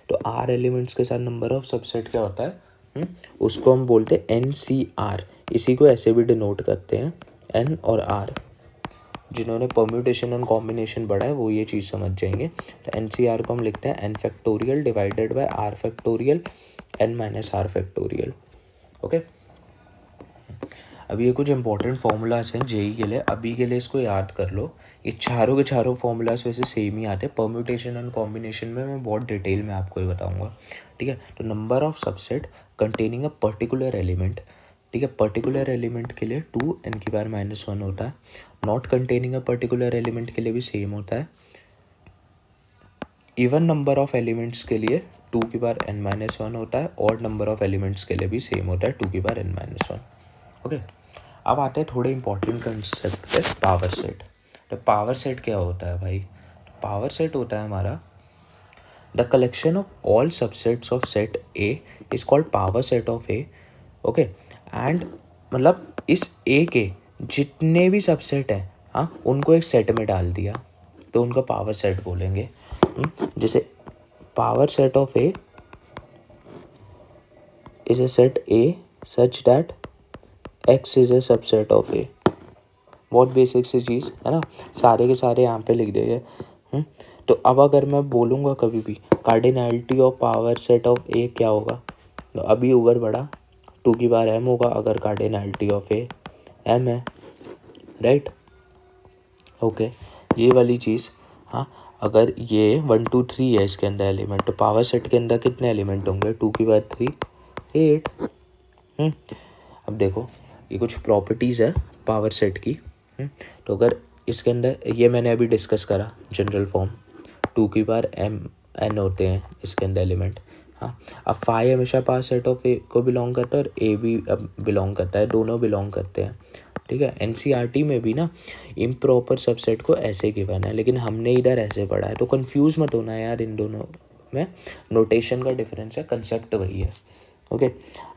तो R एलिमेंट्स के साथ नंबर ऑफ सबसेट क्या होता है, उसको हम बोलते हैं NCR। इसी को ऐसे भी डिनोट करते हैं, N और R। जिन्होंने परम्यूटेशन एंड कॉम्बिनेशन पढ़ा है वो ये चीज़ समझ जाएंगे। तो NCR को हम लिखते हैं N factorial divided by R factorial N minus R factorial. Okay, अब ये कुछ इंपॉर्टेंट फार्मूलाज हैं जेई के लिए, अभी के लिए इसको याद कर लो। ये चारों के चारों फार्मूलाज वैसे सेम ही आते हैं, परम्यूटेशन एंड कॉम्बिनेशन में मैं बहुत डिटेल में आपको ये बताऊंगा, ठीक है। तो number of subset containing a particular element, ठीक है, पर्टिकुलर एलिमेंट के लिए 2n⁻⁻1 होता है। Not containing a particular element के लिए भी सेम होता है। इवन नंबर ऑफ एलिमेंट्स के लिए 2n-1 होता है, और नंबर ऑफ एलिमेंट्स के लिए भी सेम होता है 2n-1। ओके, अब आते हैं थोड़े इंपॉर्टेंट कंसेप्ट पे, पावर सेट। तो पावर सेट क्या होता है भाई, पावर सेट होता है हमारा the collection of all subsets of set A is called power set of A। Okay, and मतलब इस A के जितने भी सबसेट हैं, हाँ, उनको एक सेट में डाल दिया तो उनका पावर सेट बोलेंगे। जैसे power set of A is a set A such that X is a subset of A। बहुत बेसिक सी चीज़ है ना, सारे के सारे यहाँ पे लिख देंगे। तो अब अगर मैं बोलूँगा कभी भी cardinality of power set of A क्या होगा, तो अभी ऊपर बढ़ा 2m होगा अगर कार्डिनैलिटी ऑफ A m है, राइट। ओके, ये वाली चीज़, हाँ, अगर ये 1 2 3 है इसके अंदर एलिमेंट, तो पावर सेट के अंदर कितने एलिमेंट होंगे, 2 की पावर 3 8। अब देखो ये कुछ प्रॉपर्टीज़ है पावर सेट की। तो अगर इसके अंदर, ये मैंने अभी डिस्कस करा जनरल फॉर्म, 2m n होते हैं इसके अंदर एलिमेंट, हाँ। हाँ, अब फाई हमेशा पास सेट ऑफ ए को बिलोंग करता है और ए भी अब बिलोंग करता है, दोनों बिलोंग करते हैं, ठीक है। एनसीईआरटी में भी ना इम्प्रॉपर सबसेट को ऐसे गिवन है, लेकिन हमने इधर ऐसे पढ़ा है, तो कंफ्यूज मत होना यार, इन दोनों में नोटेशन का डिफरेंस है, कंसेप्ट वही है, ओके।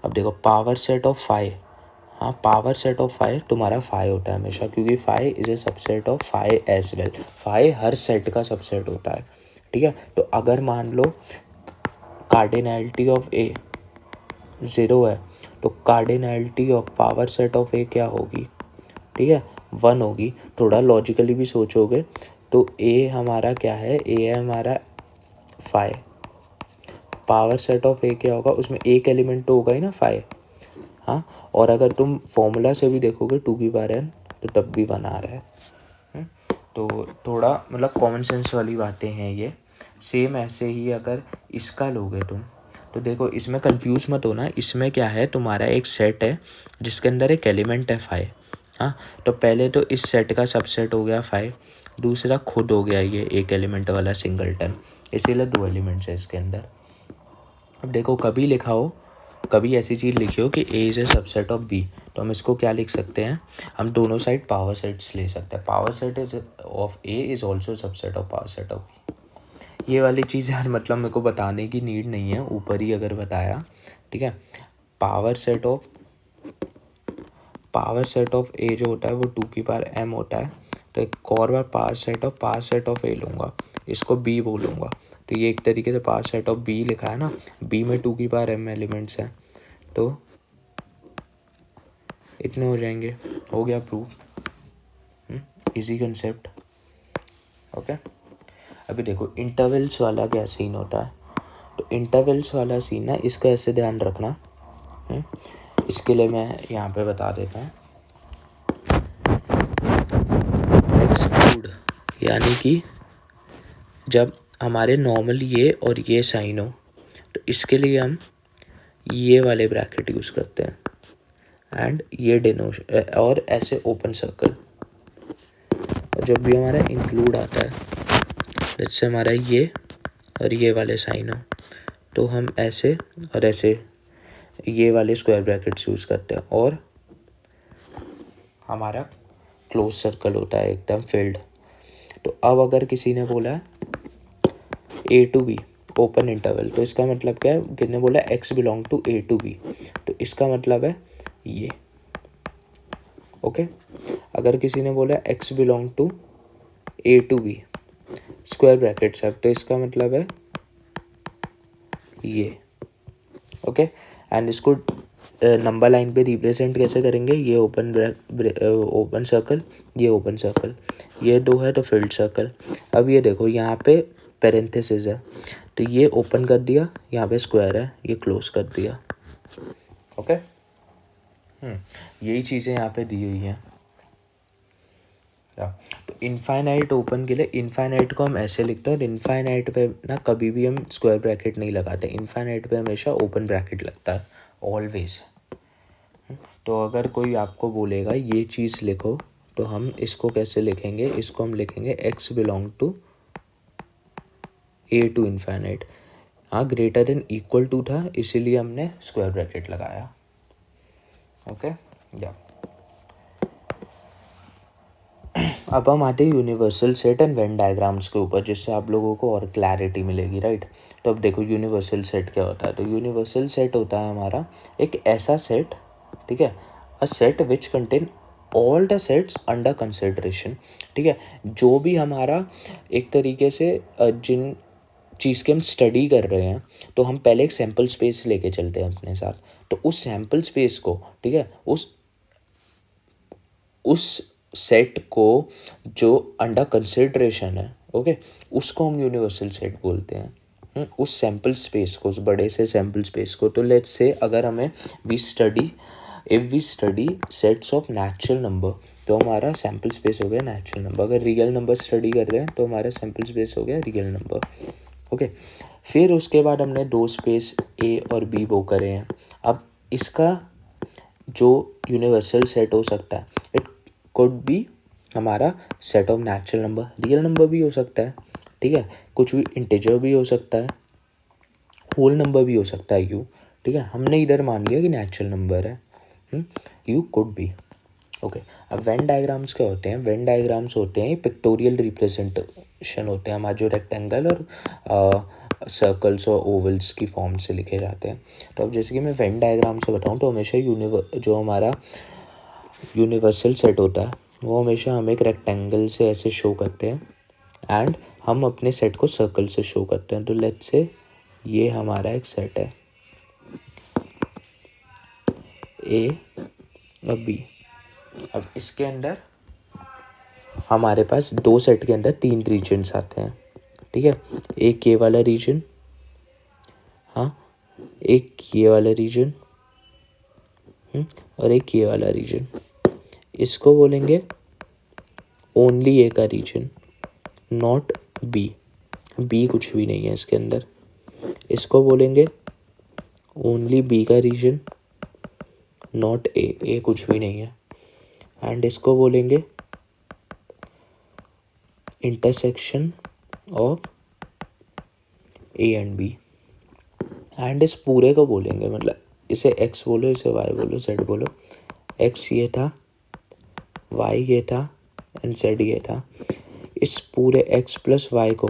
अब देखो पावर सेट ऑफ फाई, हाँ पावर सेट ऑफ फाई तुम्हारा फाई होता है हमेशा, क्योंकि phi is a subset of phi as well, phi हर सेट का सबसेट होता है, ठीक है। तो अगर मान लो कार्डिनैलिटी ऑफ ए 0 है, तो cardinality of power set of A क्या होगी, ठीक है, 1 होगी। थोड़ा लॉजिकली भी सोचोगे तो ए हमारा क्या है, ए है हमारा phi, power set of A क्या होगा, उसमें एक एलिमेंट तो होगा ही ना फाई, हाँ। और अगर तुम फॉर्मूला से भी देखोगे 2n तो तब भी 1 आ रहा है। तो थोड़ा मतलब कॉमन सेंस वाली बातें हैं ये। सेम ऐसे ही अगर इसका लोगे तुम, तो देखो इसमें कंफ्यूज मत होना, इसमें क्या है, तुम्हारा एक सेट है जिसके अंदर एक एलिमेंट है फाई, हाँ। तो पहले तो इस सेट का सबसेट हो गया फाई, दूसरा खुद हो गया ये एक एलिमेंट वाला सिंगलटन, इसीलिए 2 एलिमेंट्स है इसके अंदर। अब देखो कभी लिखा हो, कभी ऐसी चीज़ लिखी हो कि A is a subset of B, तो हम इसको क्या लिख सकते हैं, हम दोनों साइड पावर सेट्स ले सकते हैं, power set is of A is also subset of power set of B. ये वाली चीज़ यार मतलब मेरे को बताने की नीड नहीं है, ऊपर ही अगर बताया, ठीक है। पावर सेट ऑफ ए जो होता है वो 2m होता है, तो एक और बार पावर सेट ऑफ ए लूँगा, इसको बी बोलूँगा, तो ये एक तरीके से पावर सेट ऑफ बी लिखा है ना, बी में 2m एलिमेंट्स हैं, तो इतने हो जाएंगे, हो गया प्रूफ, इजी कंसेप्ट, ओके। अभी देखो इंटरवल्स वाला क्या सीन होता है, तो इंटरवल्स वाला सीन ना, इसका ऐसे ध्यान रखना, इसके लिए मैं यहाँ पे बता देता हूँ, एक्सक्लूड यानी कि जब हमारे नॉर्मल ये और ये साइन हो, तो इसके लिए हम ये वाले ब्रैकेट यूज़ करते हैं, एंड ये डिनोशन और ऐसे ओपन सर्कल, और जब भी हमारा इंक्लूड आता है, जैसे हमारा ये और ये वाले साइन हो, तो हम ऐसे और ऐसे ये वाले स्क्वायर ब्रैकेट्स यूज़ करते हैं, और हमारा क्लोज सर्कल होता है एकदम फिल्ड। तो अब अगर किसी ने बोला A to B open interval, तो इसका मतलब क्या है, किसने बोला x belong to A to B, तो इसका मतलब है ये, ओके। अगर किसी ने बोला x belong to A to B square brackets है, तो इसका मतलब है ये, ओके। एंड इसको नंबर लाइन पे रिप्रेजेंट कैसे करेंगे, ये ओपन सर्कल, ये ओपन सर्कल, ये 2 है तो फिल्ड सर्कल। अब ये देखो यहाँ पे पैरेंथेसिस है, तो ये ओपन कर दिया, यहाँ पे स्क्वायर है, ये क्लोज कर दिया, ओके। यही चीज़ें यहाँ पे दी हुई हैं, तो इनफाइनाइट ओपन के लिए इनफाइनाइट को हम ऐसे लिखते हैं, और इनफाइनाइट पे ना कभी भी हम स्क्वायर ब्रैकेट नहीं लगाते, इनफाइनाइट पे हमेशा ओपन ब्रैकेट लगता है ऑलवेज। तो अगर कोई आपको बोलेगा ये चीज़ लिखो, तो हम इसको कैसे लिखेंगे, इसको हम लिखेंगे x belong to A to infinite, हाँ ग्रेटर देन इक्वल टू था इसीलिए हमने स्क्वायर ब्रैकेट लगाया, ओके या। अब हम आते हैं universal set and Venn diagrams के ऊपर, जिससे आप लोगों को और क्लैरिटी मिलेगी, राइट। तो अब देखो यूनिवर्सल सेट क्या होता है, तो यूनिवर्सल सेट होता है हमारा एक ऐसा सेट, ठीक है, a set which contain all the sets under consideration, ठीक है। जो भी हमारा एक तरीके से जिन चीज़ की हम स्टडी कर रहे हैं, तो हम पहले एक सैम्पल स्पेस लेके चलते हैं अपने साथ, तो उस सैम्पल स्पेस को, ठीक है, उस सेट को जो अंडर कंसिडरेशन है, ओके, उसको हम यूनिवर्सल सेट बोलते हैं, उस सैम्पल स्पेस को, उस बड़े से सैम्पल स्पेस को। तो लेट्स से अगर हमें if we study sets of natural number, तो हमारा सैम्पल स्पेस हो गया नेचुरल नंबर। अगर रियल नंबर स्टडी कर रहे हैं तो हमारा सैम्पल स्पेस हो गया रियल नंबर, ओके। फिर उसके बाद हमने 2 स्पेस ए और बी वो करे हैं। अब इसका जो यूनिवर्सल सेट हो सकता है, इट कुड बी हमारा set of natural number, real number भी हो सकता है, ठीक है, कुछ भी इंटीजर भी हो सकता है, होल नंबर भी हो सकता है यू, ठीक है, हमने इधर मान लिया कि नेचुरल नंबर है, यू कुड बी। ओके, अब वेन डायग्राम्स क्या होते हैं? वेन डायग्राम्स होते हैं पिक्टोरियल रिप्रेजेंटेशन होते हैं हमारे, जो रेक्टेंगल और सर्कल्स और ओवल्स की फॉर्म से लिखे जाते हैं। तो अब जैसे कि मैं वेन डायग्राम से बताऊँ तो हमेशा जो हमारा यूनिवर्सल सेट होता है वो हमेशा हम एक रेक्टेंगल से ऐसे शो करते हैं एंड हम अपने सेट को सर्कल से शो करते हैं। तो लेट्स से ये हमारा एक सेट है ए और बी। अब इसके अंदर हमारे पास दो सेट के अंदर तीन रीजन्स आते हैं, ठीक है, एक ये वाला रीजन, हाँ, एक ये वाला रीजन और एक ये वाला रीजन। इसको बोलेंगे ओनली ए का रीजन, नॉट बी, बी कुछ भी नहीं है इसके अंदर। इसको बोलेंगे ओनली बी का रीजन, नॉट ए, ए कुछ भी नहीं है। एंड इसको बोलेंगे intersection of A and B. And इस पूरे को बोलेंगे, मतलब इसे एक्स बोलो, इसे वाई बोलो, जेड बोलो। एक्स ये था, वाई ये था एंड जेड ये था। इस पूरे एक्स प्लस वाई को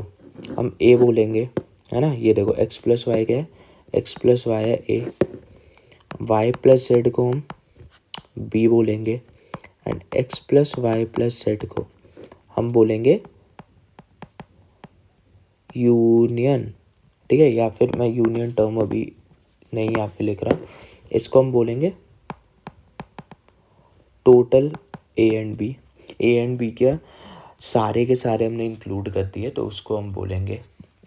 हम ए बोलेंगे, है ना। ये देखो एक्स प्लस वाई क्या है, एक्स प्लस वाई है ए। वाई प्लस जेड को हम बी बोलेंगे and x plus Y plus z को हम बोलेंगे यूनियन, ठीक है। या फिर मैं यूनियन टर्म अभी नहीं यहाँ पे लिख रहा, इसको हम बोलेंगे total A and B. A and B क्या सारे के सारे हमने इंक्लूड कर दिए तो उसको हम बोलेंगे।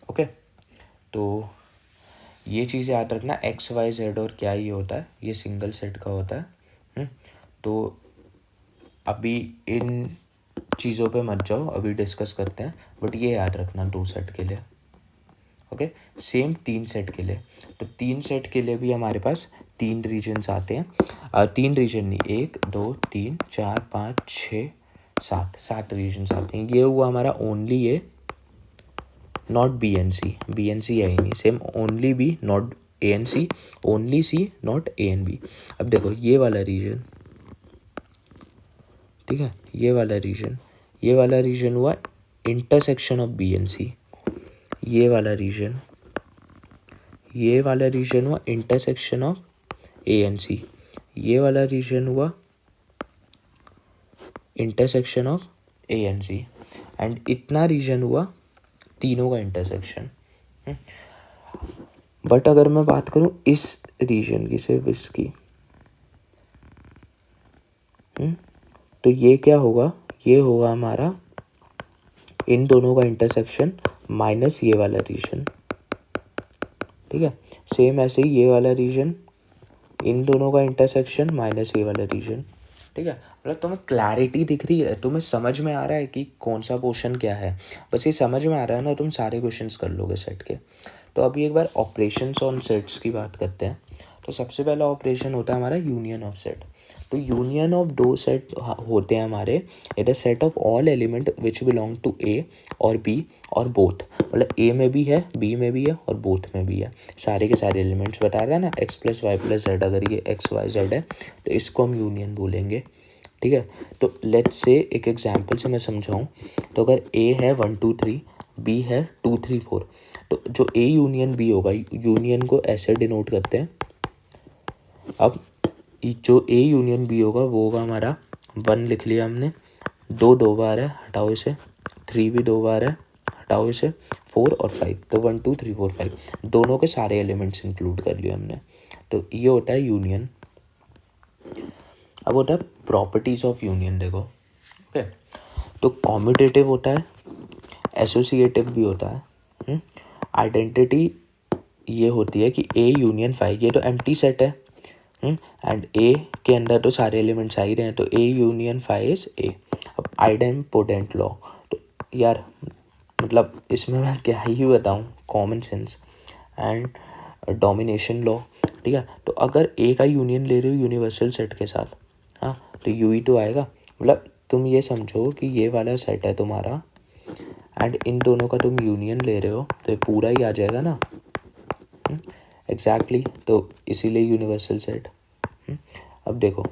ओके, तो ये चीज़ याद रखना, एक्स वाई जेड और क्या ये होता है, ये सिंगल सेट का होता है। तो अभी इन चीज़ों पे मत जाओ, अभी डिस्कस करते हैं, बट ये याद रखना दो सेट के लिए। ओके, सेम तीन सेट के लिए, तो तीन सेट के लिए भी हमारे पास तीन रीजन्स आते हैं। तीन रीजन नहीं, एक दो तीन चार पाँच छः सात, सात रीजन्स आते हैं। ये हुआ हमारा only A not B and C, B and C है ही नहीं। Same only B not A and C, only C not A and B. अब देखो ये वाला रीजन, ठीक है, ये वाला रीजन हुआ intersection of B and C. ये वाला रीजन हुआ intersection of A and C. ये वाला रीजन हुआ intersection of A and C. And इतना रीजन हुआ तीनों का इंटरसेक्शन। बट अगर मैं बात करूं इस रीजन की, सिर्फ इसकी, तो ये क्या होगा, ये होगा हमारा इन दोनों का इंटरसेक्शन माइनस ये वाला रीजन, ठीक है। सेम ऐसे ही ये वाला रीजन, इन दोनों का इंटरसेक्शन माइनस ये वाला रीजन, ठीक है। मतलब तुम्हें क्लैरिटी दिख रही है, तुम्हें समझ में आ रहा है कि कौन सा पोर्शन क्या है, बस ये समझ में आ रहा है ना, तुम सारे क्वेश्चंस कर लोगे सेट के। तो अभी एक बार ऑपरेशंस ऑन सेट्स की बात करते हैं। तो सबसे पहला ऑपरेशन होता है हमारा यूनियन ऑफ सेट। तो यूनियन ऑफ दो सेट होते हैं हमारे, it is set of all element which belong to A और बी और बोथ, मतलब ए में भी है, बी में भी है और बोथ में भी है। सारे के सारे एलिमेंट्स बता रहा है ना, x plus Y plus z, अगर ये एक्स वाई जेड है तो इसको हम यूनियन बोलेंगे, ठीक है। तो लेट्स से एक एग्जांपल से मैं समझाऊँ, तो अगर ए है 1 2 3, बी है 2 3 4, तो जो ए यूनियन बी होगा, यूनियन को ऐसे डिनोट करते हैं। अब जो ए यूनियन बी होगा वो होगा हमारा 1 लिख लिया हमने, 2 दो बार है हटाओ इसे, 3 भी 2 बार है हटाओ इसे, 4 और 5, तो 1 2 3 4 5 दोनों के सारे एलिमेंट्स इंक्लूड कर लिए हमने। तो ये होता है यूनियन। अब होता है प्रॉपर्टीज ऑफ यूनियन, देखो, ओके। तो कॉम्यूटेटिव होता है, एसोसिएटिव भी होता है। आइडेंटिटी ये होती है कि ए यूनियन 5, ये तो एम्प्टी सेट है, एंड ए के अंदर तो सारे एलिमेंट्स आ ही रहे हैं, तो ए यूनियन 5 इज ए। अब आइडेम्पोटेंट लॉ, तो यार मतलब इसमें मैं क्या ही बताऊँ, common sense and domination law, ठीक है। तो अगर ए का यूनियन ले रहे हो यूनिवर्सल सेट के साथ, हाँ, तो यू ही तो आएगा। मतलब तुम ये समझो कि ये वाला सेट है तुम्हारा एंड इन दोनों का तुम यूनियन ले रहे हो तो ये पूरा ही आ जाएगा ना। एग्जैक्टली तो इसीलिए यूनिवर्सल सेट। अब देखो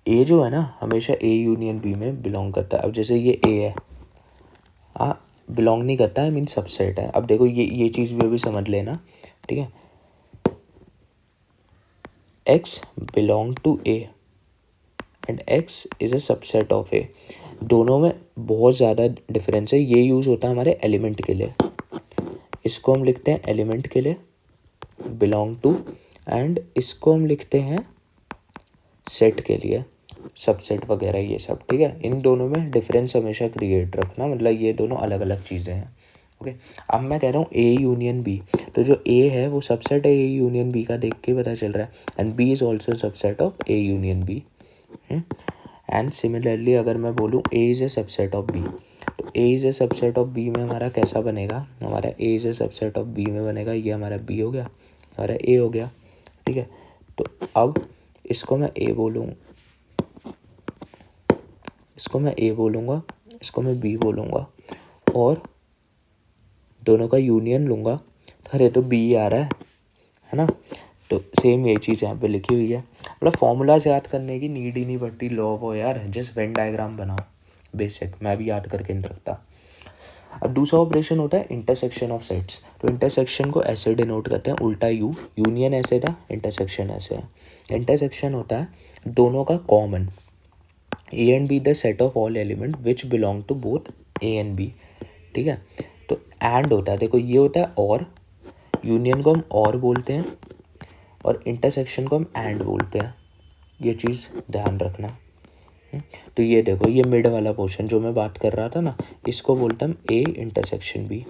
ए जो है ना हमेशा ए यूनियन बी में बिलोंग करता है। अब जैसे ये ए है, हाँ बिलोंग नहीं करता है, मीन सबसेट है। अब देखो ये चीज़ भी अभी समझ लेना, ठीक है। X belong to A and x is a subset of A. दोनों में बहुत ज़्यादा डिफरेंस है। ये यूज़ होता है हमारे एलिमेंट के लिए, इसको हम लिखते हैं एलिमेंट के लिए बिलोंग टू, एंड इसको हम लिखते हैं सेट के लिए सबसेट वगैरह ये सब, ठीक है। इन दोनों में डिफरेंस हमेशा क्रिएट रखना, मतलब ये दोनों अलग अलग चीज़ें हैं, ओके। अब मैं कह रहा हूँ ए यूनियन बी, तो जो ए है वो सबसेट है ए यूनियन बी का, देख के पता चल रहा है। And B is also subset of A union B. And similarly अगर मैं बोलूँ A is a subset of B, तो A is a subset of B में हमारा कैसा बनेगा, हमारा A is a subset of B में बनेगा, ये हमारा बी हो गया, हमारा ए हो गया, ठीक है। तो अब इसको मैं ए बोलूँ, इसको मैं ए बोलूँगा, इसको मैं बी बोलूँगा, और दोनों का यूनियन लूँगा। अरे तो बी आ रहा है ना। तो सेम ये चीज़ यहाँ पे लिखी हुई है। मतलब फॉर्मूलाज याद करने की नीड ही नहीं पड़ती, लॉ हो यार, जस्ट वेन डायग्राम बनाओ, बेसिक मैं भी याद करके नहीं रखता। अब दूसरा ऑपरेशन होता है इंटरसेक्शन ऑफ सेट्स। तो इंटरसेक्शन को ऐसे डिनोट करते हैं उल्टा यू, यूनियन ऐसे था, इंटरसेक्शन ऐसे है। इंटरसेक्शन होता है दोनों का common, A and B the set of all element which belong to both A and B, ठीक है। तो एंड होता है, देखो ये होता है और, यूनियन को हम और बोलते हैं और इंटरसेक्शन को हम एंड बोलते हैं, ये चीज़ ध्यान रखना। तो ये देखो ये मिड वाला पोर्शन जो मैं बात कर रहा था ना, इसको बोलते हम ए इंटरसेक्शन बी।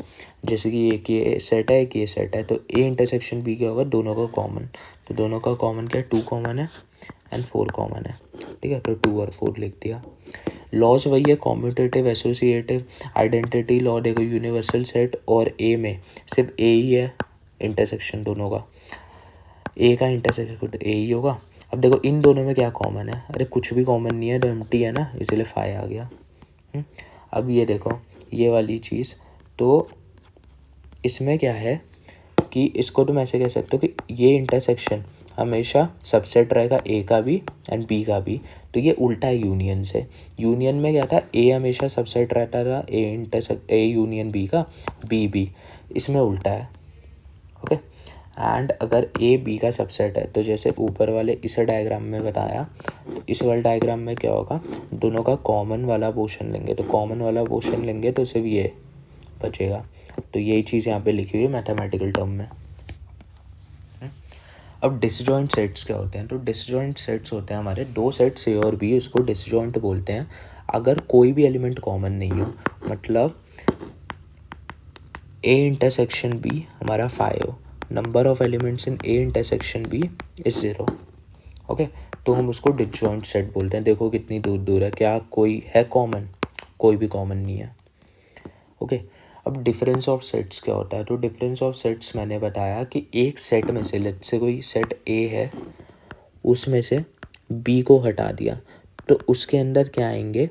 जैसे कि एक ये सेट है एक ये सेट है, तो ए इंटरसेक्शन बी क्या होगा, दोनों का कॉमन। तो दोनों का कॉमन क्या है, 2 कॉमन है एंड 4 कॉमन है, ठीक है। तो 2 और 4 लिख दिया। लॉज वही है, कॉम्यूटेटिव, एसोसिएटिव, आइडेंटिटी लॉ। देखो यूनिवर्सल सेट और ए में सिर्फ ए ही है इंटरसेक्शन दोनों का, ए का इंटरसेक्शन ए ही होगा। अब देखो इन दोनों में क्या कॉमन है, अरे कुछ भी कॉमन नहीं है, तो एम्प्टी है ना, इसलिए 5 आ गया। अब ये देखो ये वाली चीज़, तो इसमें क्या है कि इसको तुम ऐसे कह सकते हो कि ये इंटरसेक्शन हमेशा सबसेट रहेगा ए का भी एंड बी का भी। तो ये उल्टा है यूनियन से। यूनियन में क्या था, ए हमेशा सबसेट रहता था ए यूनियन बी का, बी, इसमें उल्टा है, ओके। एंड अगर ए बी का सबसेट है, तो जैसे ऊपर वाले इस डायग्राम में बताया, इस वाले डायग्राम में क्या होगा, दोनों का कॉमन वाला पोर्शन लेंगे, तो कॉमन वाला पोर्शन लेंगे तो सिर्फ ये बचेगा। तो यही चीज़ यहाँ पे लिखी हुई है मैथमेटिकल टर्म में। अब डिसजॉइंट सेट्स क्या होते हैं, तो डिसजॉइंट सेट्स होते हैं हमारे दो सेट्स ए और बी, उसको डिसजॉइंट बोलते हैं अगर कोई भी एलिमेंट कॉमन नहीं हो। मतलब ए इंटरसेक्शन बी हमारा 5 हो, number of elements in A intersection B is 0, okay. तो हम उसको डिसजॉइंट सेट बोलते हैं। देखो कितनी दूर दूर है, क्या कोई है कॉमन, कोई भी कॉमन नहीं है, ओके। अब डिफरेंस ऑफ सेट्स क्या होता है, तो डिफरेंस ऑफ सेट्स मैंने बताया कि एक सेट में से, लेट्स से कोई सेट ए है, उसमें से बी को हटा दिया, तो उसके अंदर क्या आएंगे,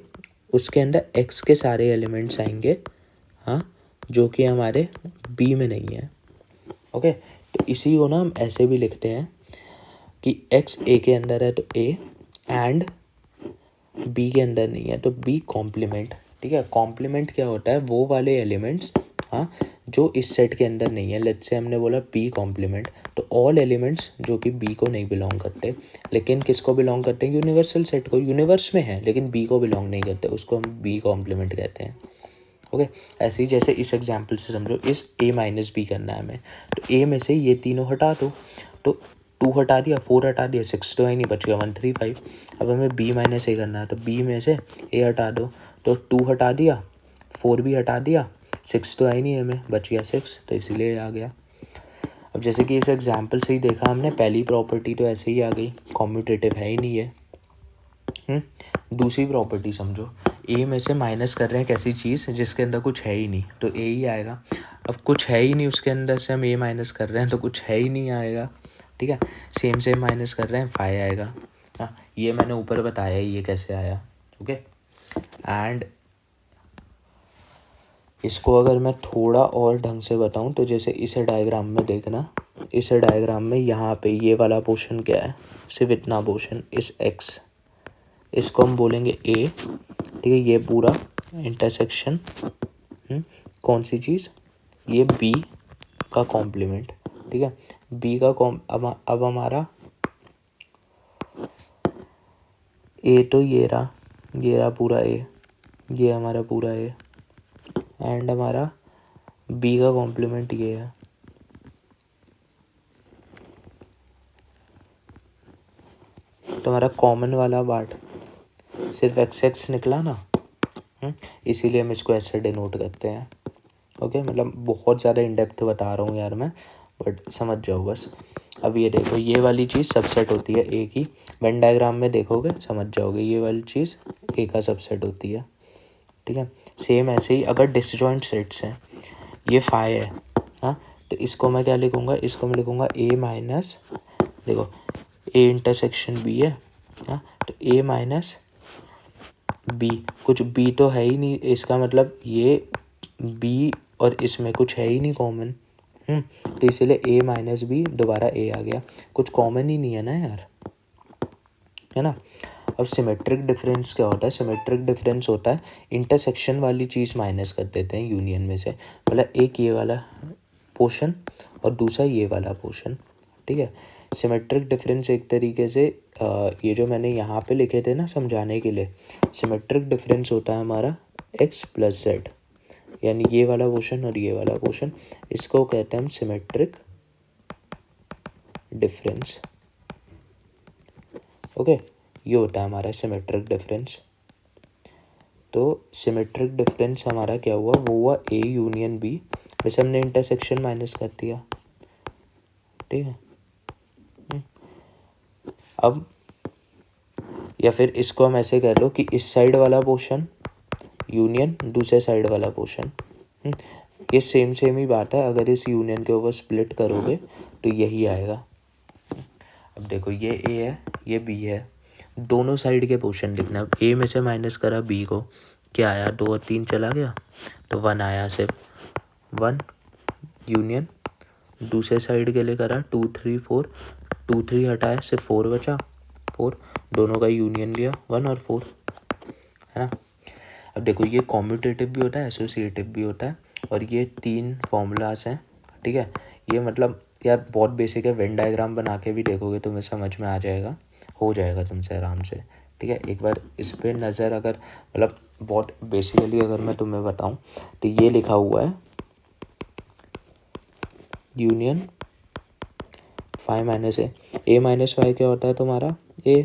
उसके अंदर एक्स के सारे एलिमेंट्स आएंगे, हाँ, जो कि हमारे बी में नहीं है, ओके। तो इसी को ना हम ऐसे भी लिखते हैं कि एक्स ए के अंदर है तो ए, एंड बी के अंदर नहीं है तो बी कॉम्प्लीमेंट, ठीक है। कॉम्प्लीमेंट क्या होता है, वो वाले एलिमेंट्स, हाँ, जो इस सेट के अंदर नहीं है। लेट्स से हमने बोला बी कॉम्प्लीमेंट, तो ऑल एलिमेंट्स जो कि बी को नहीं बिलोंग करते, लेकिन किसको बिलोंग करते हैं, यूनिवर्सल सेट को, यूनिवर्स में है लेकिन बी को बिलोंग नहीं करते, उसको हम बी कॉम्प्लीमेंट कहते हैं, ओके। ऐसे ही जैसे इस एग्जाम्पल से समझो, इस ए माइनस बी करना है हमें, तो ए में से ये तीनों हटा दो, तो 2 हटा दिया, 4 हटा दिया, 6 तो है नहीं, बच गया 1 3 5। अब हमें बी माइनस ए करना है, तो बी में से ए हटा दो, तो 2 हटा दिया, 4 भी हटा दिया, 6 तो है ही नहीं हमें, बच गया 6, तो इसीलिए आ गया। अब जैसे कि इस एग्जाम्पल से ही देखा हमने, पहली प्रॉपर्टी तो ऐसे ही आ गई, कॉम्यूटेटिव है ही नहीं है। दूसरी प्रॉपर्टी समझो, ए में से माइनस कर रहे हैं कैसी चीज़ जिसके अंदर कुछ है ही नहीं, तो ए ही आएगा। अब कुछ है ही नहीं उसके अंदर से हम ए माइनस कर रहे हैं, तो कुछ है ही नहीं आएगा, ठीक है। सेम माइनस कर रहे हैं, 5 आएगा, हाँ। ये मैंने ऊपर बताया ये कैसे आया, ओके। एंड इसको अगर मैं थोड़ा और ढंग से बताऊं, तो जैसे इसे डायग्राम में देखना, इस डायग्राम में यहाँ पे ये वाला पोर्शन क्या है, सिर्फ इतना पोर्शन, इस एक्स, इसको हम बोलेंगे ए, ठीक है। ये पूरा इंटरसेक्शन कौन सी चीज़, ये बी का कॉम्प्लीमेंट, ठीक है। बी का अब हमारा ए तो ये रहा पूरा ए, ये हमारा पूरा ए, एंड हमारा बी का कॉम्प्लीमेंट ये है। तो हमारा कॉमन वाला पार्ट सिर्फ एक्स एक्स निकला ना, इसीलिए हम इसको ऐसे डिनोट करते हैं। ओके, मतलब बहुत ज़्यादा इन डेप्थ बता रहा हूँ यार मैं, बट समझ जाओ बस। अब ये देखो, ये वाली चीज़ सबसेट होती है ए की, वेन डायग्राम में देखोगे समझ जाओगे, ये वाली चीज़ ए का सबसेट होती है, ठीक है। सेम ऐसे ही अगर डिसजॉइंट सेट्स हैं, ये फाई है, हाँ, तो इसको मैं क्या लिखूँगा, इसको मैं लिखूँगा ए माइनस, देखो ए इंटरसेक्शन बी है, हाँ, तो ए माइनस बी, कुछ बी तो है ही नहीं, इसका मतलब ये बी और इसमें कुछ है ही नहीं कॉमन, तो इसीलिए ए माइनस बी, दोबारा ए आ गया, कुछ कॉमन ही नहीं है ना यार, है ना। अब सिमेट्रिक डिफरेंस क्या होता है, सिमेट्रिक डिफरेंस होता है इंटरसेक्शन वाली चीज़ माइनस कर देते हैं यूनियन में से, मतलब एक ये वाला पोर्शन और दूसरा ये वाला पोर्शन, ठीक है। सिमेट्रिक डिफरेंस एक तरीके से ये जो मैंने यहाँ पे लिखे थे ना समझाने के लिए, सिमेट्रिक डिफरेंस होता है हमारा एक्स प्लस जेड, यानी ये वाला पोर्शन और ये वाला पोर्शन, इसको कहते हैं हम सिमेट्रिक डिफरेंस। ओके, ये होता है हमारा सिमेट्रिक डिफरेंस। तो सिमेट्रिक डिफरेंस हमारा क्या हुआ, वो हुआ ए यूनियन बी, वैसे हमने इंटरसेक्शन माइनस कर दिया, ठीक है। अब या फिर इसको हम ऐसे कह लो कि इस साइड वाला पोर्शन यूनियन दूसरे साइड वाला पोर्शन, ये सेम ही बात है, अगर इस यूनियन के ऊपर स्प्लिट करोगे तो यही आएगा। अब देखो, ये ए है, ये बी है, दोनों साइड के पोर्शन लिखना है। ए में से माइनस करा बी को, क्या आया, 2 और 3 चला गया, तो 1 आया, सिर्फ 1 यूनियन, दूसरे साइड के लिए करा 2 3 4, 2 3 हटाया, सिर्फ 4 बचा, 4, दोनों का यूनियन लिया 1 और 4, है ना। अब देखो, ये कॉम्यूटेटिव भी होता है, एसोसिएटिव भी होता है, और ये 3 फॉर्मूलाज हैं, ठीक है। ये मतलब यार बहुत बेसिक है, वेन डायग्राम बना के भी देखोगे तुम्हें समझ में आ जाएगा, हो जाएगा तुमसे आराम से, ठीक है। एक बार इस पर नज़र, अगर मतलब बहुत बेसिकली अगर मैं तुम्हें बताऊं तो ये लिखा हुआ है यूनियन फाइव माइनस ए माइनस फाइव क्या होता है तुम्हारा ए,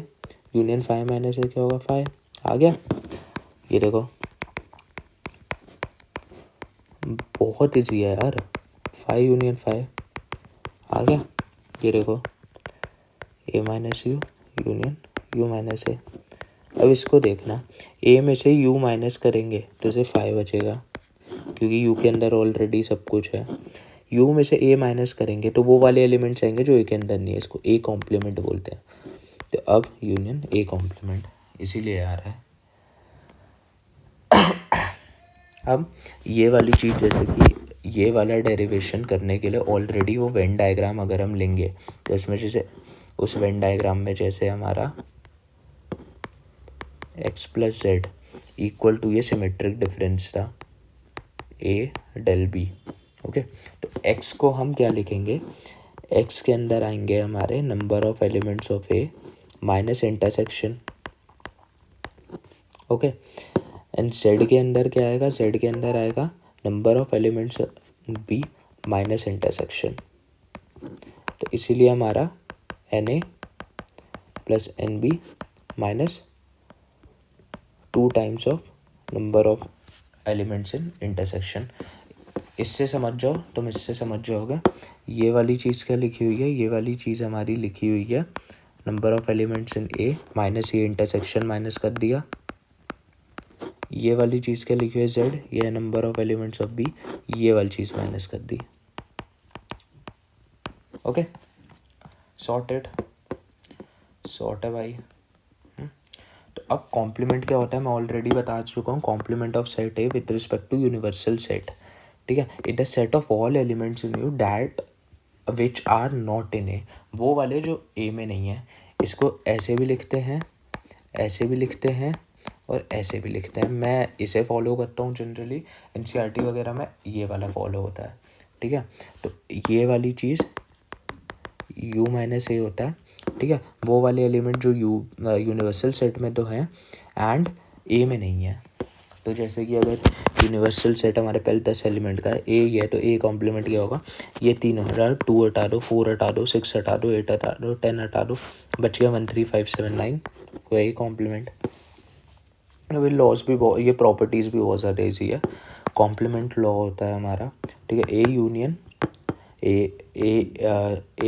यूनियन फाइव माइनस ए क्या होगा, फाइव, आ गया। ये देखो बहुत ईजी है यार, 5 यूनियन 5 आ गया। ये देखो A minus U union U minus A. अब इसको देखना, ए में से यू माइनस करेंगे तो इसे 5 बचेगा, क्योंकि यू के अंदर ऑलरेडी सब कुछ है। यू में से ए माइनस करेंगे तो वो वाले एलिमेंट्स आएंगे जो ए के अंदर नहीं है, इसको ए कॉम्प्लीमेंट बोलते हैं। तो अब यूनियन ए कॉम्प्लीमेंट, इसीलिए आ रहा है। अब ये वाली चीज़, जैसे कि ये वाला डेरिवेशन करने के लिए ऑलरेडी वो वेन डायग्राम अगर हम लेंगे तो इसमें जैसे उस वेन डायग्राम में जैसे हमारा x plus z equal to ये सिमेट्रिक डिफरेंस था ए डेल बी, ओके। तो एक्स को हम क्या लिखेंगे, एक्स के अंदर आएंगे हमारे number of elements of A minus intersection, okay. And z के अंदर क्या आएगा, जेड के अंदर आएगा number of elements B minus intersection. तो इसीलिए हमारा n A plus n B minus 2 times of number of elements in intersection. इससे समझ जाओ, तुम इससे समझ जाओगे ये वाली चीज़ क्या लिखी हुई है, ये वाली चीज़ हमारी लिखी हुई है number of elements in A minus ये इंटरसेक्शन माइनस कर दिया। ये वाली चीज़ क्या लिखी हुई है जेड, ये है number of elements of B, ये वाली चीज़ माइनस कर दी, ओके। सॉर्टेड, सॉर्ट है भाई। तो अब कॉम्प्लीमेंट क्या होता है मैं ऑलरेडी बता चुका हूँ, complement of set A with respect to universal set, ठीक है। It is set of all elements in U that which are not in A, वो वाले जो ए में नहीं है, इसको ऐसे भी लिखते हैं, ऐसे भी लिखते हैं और ऐसे भी लिखते हैं। मैं इसे फॉलो करता हूँ जनरली, एनसीईआरटी वगैरह में ये वाला फॉलो होता है, ठीक है। तो ये वाली चीज़ u माइनस ए होता है, ठीक है। वो वाले एलिमेंट जो यूनिवर्सल सेट में तो हैं एंड ए में नहीं है। तो जैसे कि अगर यूनिवर्सल सेट हमारे पहले 10 एलिमेंट का है, ए ही है, तो ए कॉम्प्लीमेंट क्या होगा, ये 3 हटा दो, 2 हटा दो, 4 हटा दो, 6 हटा दो, 8 हटा दो, 10 हटा दो, बच गया 1 3 5 7 9, वही कॉम्प्लीमेंट। अभी लॉज भी बहुत, ये प्रॉपर्टीज़ भी बहुत ज़्यादा ईजी है। कॉम्प्लीमेंट लॉ होता है हमारा, ठीक है, ए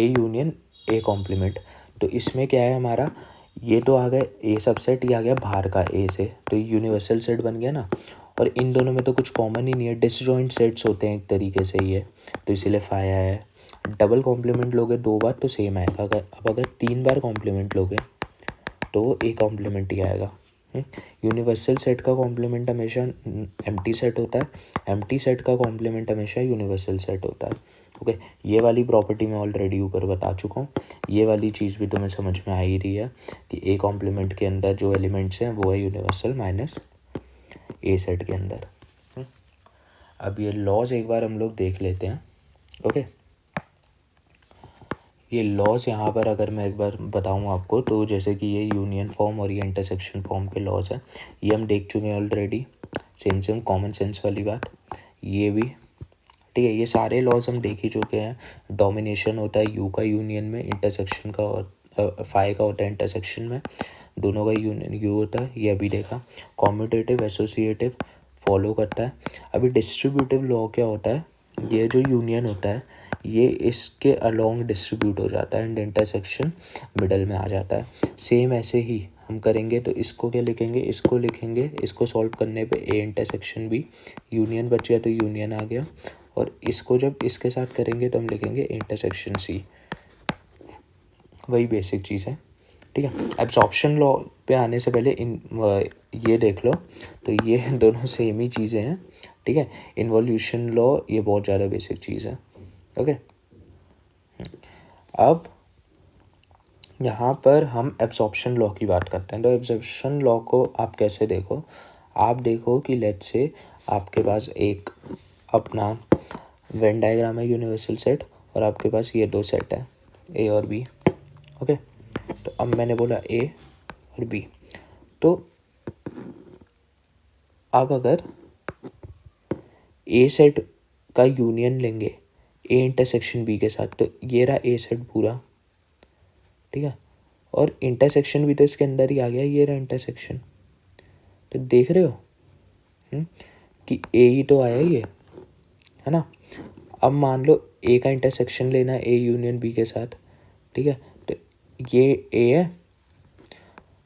यूनियन ए कॉम्प्लीमेंट। तो इसमें क्या है हमारा, ये तो आ गया ए सबसेट, ये आ गया बाहर का ए से, तो यूनिवर्सल सेट बन गया ना। और इन दोनों में तो कुछ कॉमन ही नहीं है, डिसजॉइंट सेट्स होते हैं एक तरीके से ये, तो इसीलिए फाया है। डबल कॉम्प्लीमेंट लोगे 2 बार तो सेम आएगा, अब अगर 3 बार कॉम्प्लीमेंट लोगे तो ए कॉम्प्लीमेंट ही आएगा। यूनिवर्सल सेट का कॉम्प्लीमेंट हमेशा एम्प्टी सेट होता है, एम्प्टी सेट का कॉम्प्लीमेंट हमेशा यूनिवर्सल सेट होता है। ओके, ये वाली प्रॉपर्टी मैं ऑलरेडी ऊपर बता चुका हूँ। ये वाली चीज़ भी तुम्हें समझ में आ ही रही है कि ए कॉम्प्लीमेंट के अंदर जो एलिमेंट्स हैं वो है यूनिवर्सल माइनस ए सेट के अंदर। अब ये लॉज एक बार हम लोग देख लेते हैं। ओके, ये लॉज यहाँ पर अगर मैं एक बार बताऊँ आपको, तो जैसे कि ये यूनियन फॉर्म और ये इंटरसेक्शन फॉर्म के लॉज हैं, ये हम देख चुके हैं ऑलरेडी। सेम कॉमन सेंस वाली बात, ये भी ठीक है, ये सारे लॉज हम देख ही चुके हैं। डोमिनेशन होता है यू का यूनियन में, इंटरसेक्शन का फाई का होता है इंटरसेक्शन में, दोनों का यूनियन यू होता है, ये अभी देखा। कॉम्यूटेटिव एसोसिएटिव फॉलो करता है। अभी डिस्ट्रीब्यूटिव लॉ क्या होता है, ये जो यूनियन होता है ये इसके अलोंग डिस्ट्रीब्यूट हो जाता है एंड इंटरसेक्शन मिडल में आ जाता है। सेम ऐसे ही हम करेंगे, तो इसको क्या लिखेंगे, इसको लिखेंगे, इसको सॉल्व करने पे ए इंटरसेक्शन बी, यूनियन बच गया तो यूनियन आ गया, और इसको जब इसके साथ करेंगे तो हम लिखेंगे इंटरसेक्शन सी। वही बेसिक चीज़ है, ठीक है। एब्जॉर्प्शन लॉ पे आने से पहले ये देख लो, तो ये दोनों सेम ही चीज़ें हैं, ठीक है। इन्वोल्यूशन लॉ ये बहुत ज़्यादा बेसिक चीज़ है। ओके, अब यहाँ पर हम एब्जॉर्प्शन लॉ की बात करते हैं। तो एब्जॉर्प्शन लॉ को आप कैसे देखो, आप देखो कि लेट्स से आपके पास एक अपना वेन डायग्राम है यूनिवर्सल सेट, और आपके पास ये 2 सेट है ए और बी। ओके, तो अब मैंने बोला ए और बी, तो अब अगर ए सेट का यूनियन लेंगे ए इंटरसेक्शन बी के साथ, तो ये रहा ए सेट पूरा, ठीक है, और इंटरसेक्शन भी तो इसके अंदर ही आ गया, ये रहा इंटरसेक्शन। तो देख रहे हो कि ए ही तो आया ये, है ना। अब मान लो ए का इंटरसेक्शन लेना है ए यूनियन बी के साथ, ठीक है, तो ये ए है,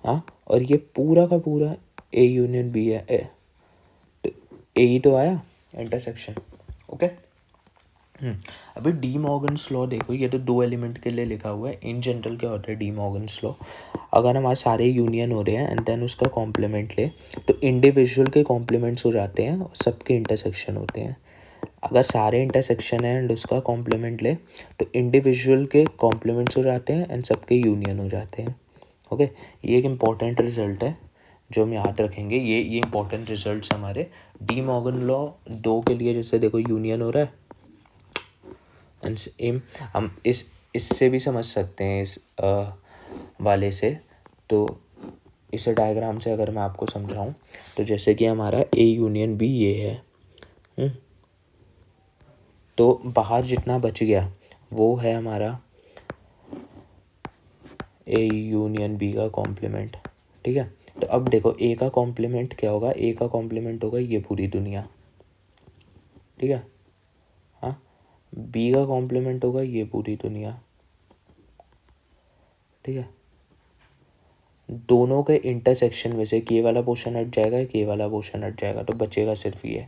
हाँ, और ये पूरा का पूरा ए यूनियन बी है, तो ए ही तो आया इंटरसेक्शन। ओके, अभी डी मॉर्गन्स लॉ देखो, ये तो 2 एलिमेंट के लिए लिखा हुआ है। इन जनरल क्या होता है डी मॉर्गन्स लॉ, अगर हमारे सारे यूनियन हो रहे हैं एंड देन उसका कॉम्प्लीमेंट ले, तो इंडिविजुअल के कॉम्प्लीमेंट्स हो जाते हैं और सबके इंटरसेक्शन होते हैं। अगर सारे इंटरसेक्शन है एंड उसका कॉम्प्लीमेंट ले, तो इंडिविजुअल के कॉम्प्लीमेंट्स हो जाते हैं एंड सबके यूनियन हो जाते हैं। ओके, ये एक इम्पॉर्टेंट रिजल्ट है जो हम याद रखेंगे। ये इंपॉर्टेंट रिजल्ट्स हमारे डी मॉर्गन लॉ 2 के लिए, जैसे देखो यूनियन हो रहा है एंड सेम हम इससे भी समझ सकते हैं, इस वाले से। तो इसे डायग्राम से अगर मैं आपको समझाऊं, तो जैसे कि हमारा ए यूनियन बी ये है, तो बाहर जितना बच गया वो है हमारा ए यूनियन बी का कॉम्प्लीमेंट, ठीक है। तो अब देखो ए का कॉम्प्लीमेंट क्या होगा, ए का कॉम्प्लीमेंट होगा ये पूरी दुनिया, ठीक है, हाँ। बी का कॉम्प्लीमेंट होगा ये पूरी दुनिया, ठीक है। दोनों के इंटरसेक्शन में से के वाला पोर्शन हट जाएगा, के वाला पोर्शन हट जाएगा, तो बचेगा सिर्फ ये।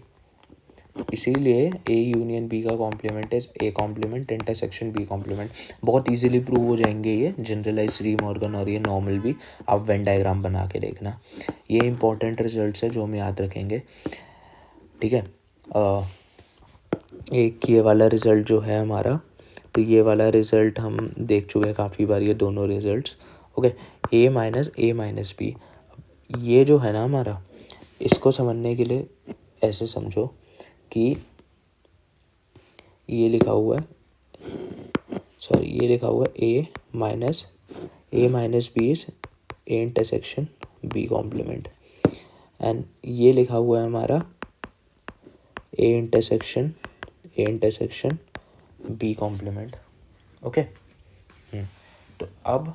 इसीलिए ए यूनियन बी का complement is A complement intersection B complement. बहुत इजीली प्रूव हो जाएंगे ये जनरलाइज डी मॉर्गन और ये नॉर्मल भी। आप वेन डायग्राम बना के देखना, ये इंपॉर्टेंट रिजल्ट्स है जो हम याद रखेंगे, ठीक है। एक ये वाला रिजल्ट जो है हमारा, तो ये वाला रिज़ल्ट हम देख चुके हैं काफ़ी बार, ये दोनों results. Okay, a minus B, ये जो है ना हमारा, इसको समझने के लिए ऐसे समझो कि ये लिखा हुआ है, सॉरी ये लिखा हुआ है a minus B is a intersection b complement, and ये लिखा हुआ है हमारा a intersection b complement. Okay, तो अब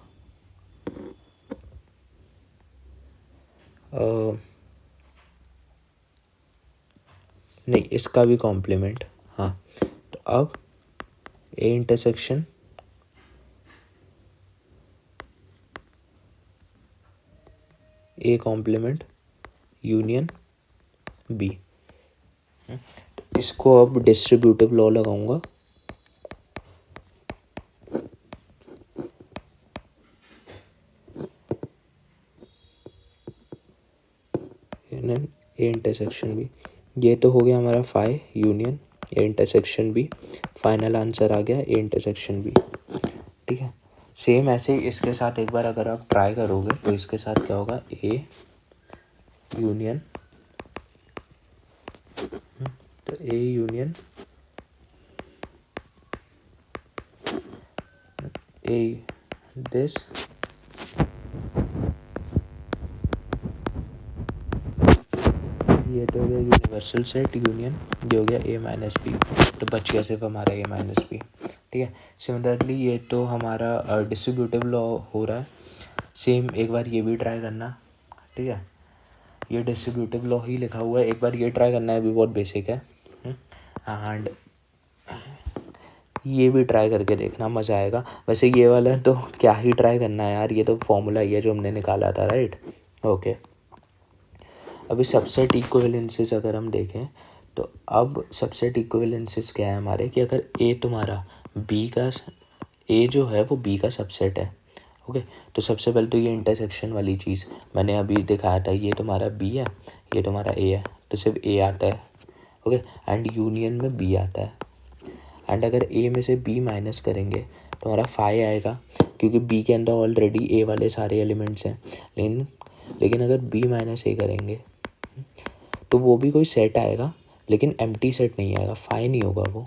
नहीं, इसका भी कॉम्प्लीमेंट, हाँ। तो अब a intersection a complement union b, इसको अब डिस्ट्रीब्यूटिव लॉ लगाऊंगा। यूनियन ए इंटरसेक्शन बी, ये तो हो गया हमारा phi union A intersection B, final answer आ गया ए इंटरसेक्शन बी। ठीक है, सेम ऐसे ही इसके साथ एक बार अगर आप ट्राई करोगे तो इसके साथ क्या होगा, ए यूनियन, तो ए यूनियन ए दिस, ये तो हो गया यूनिवर्सल सेट यूनियन, ये हो गया ए माइनस बी, तो बच गया सिर्फ हमारा ए माइनस बी। ठीक है, सिमिलरली ये तो हमारा डिस्ट्रीब्यूटिव लॉ हो रहा है, सेम एक बार ये भी ट्राई करना। ठीक है, ये डिस्ट्रीब्यूटिव लॉ ही लिखा हुआ है, एक बार ये ट्राई करना है, अभी बहुत बेसिक है। एंड ये भी ट्राई करके देखना, मज़ा आएगा। वैसे ये वाला तो क्या ही ट्राई करना है यार, ये तो फॉर्मूला ही है जो हमने निकाला था, राइट। ओके, अभी सबसेट इक्विवेलेंसेस अगर हम देखें तो अब सबसेट इक्विवेलेंसेस क्या है हमारे, कि अगर ए तुम्हारा बी का, ए जो है वो बी का सबसेट है। ओके, तो सबसे पहले तो ये इंटरसेक्शन वाली चीज़ मैंने अभी दिखाया था, ये तुम्हारा बी है, ये तुम्हारा ए है, तो सिर्फ ए आता है। ओके, एंड यूनियन में बी आता है, एंड अगर ए में से बी माइनस करेंगे तो हमारा फाई आएगा, क्योंकि बी के अंदर ऑलरेडी ए वाले सारे एलिमेंट्स हैं। लेकिन अगर बी माइनस ए करेंगे तो वो भी कोई सेट आएगा, लेकिन एम्प्टी सेट नहीं आएगा, फाई नहीं होगा वो।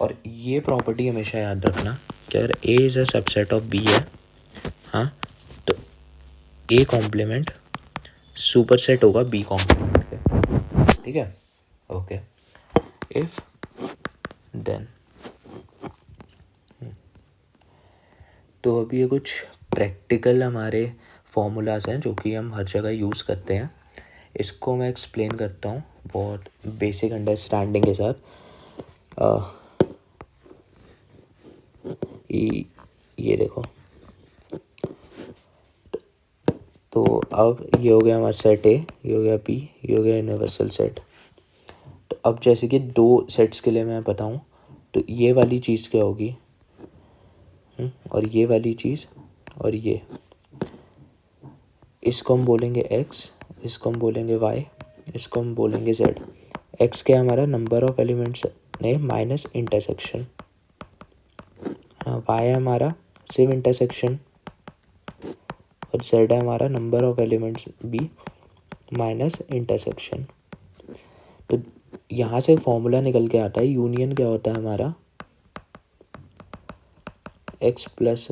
और ये प्रॉपर्टी हमेशा याद रखना कि अगर A is a subset of B है, हाँ, तो ए कॉम्प्लीमेंट सुपर सेट होगा बी कॉम्प्लीमेंट के। ठीक है, ओके, इफ देन। तो अभी ये कुछ प्रैक्टिकल हमारे फॉर्मूलाज हैं जो कि हम हर जगह यूज़ करते हैं, इसको मैं एक्सप्लेन करता हूँ बहुत बेसिक अंडरस्टैंडिंग के साथ। ये देखो, तो अब ये हो गया हमारा सेट ए, ये हो गया बी, ये हो गया यूनिवर्सल सेट। तो अब जैसे कि दो सेट्स के लिए मैं बताऊँ, तो ये वाली चीज़ क्या होगी, और ये वाली चीज़, और ये, इसको हम बोलेंगे x, इसको हम बोलेंगे y, इसको हम बोलेंगे z। x क्या हमारा नंबर ऑफ एलिमेंट्स ने माइनस इंटरसेक्शन, y है हमारा सिर्फ इंटरसेक्शन, और z है हमारा number of elements b minus intersection. तो यहाँ से फॉर्मूला निकल के आता है, यूनियन क्या होता है हमारा, x plus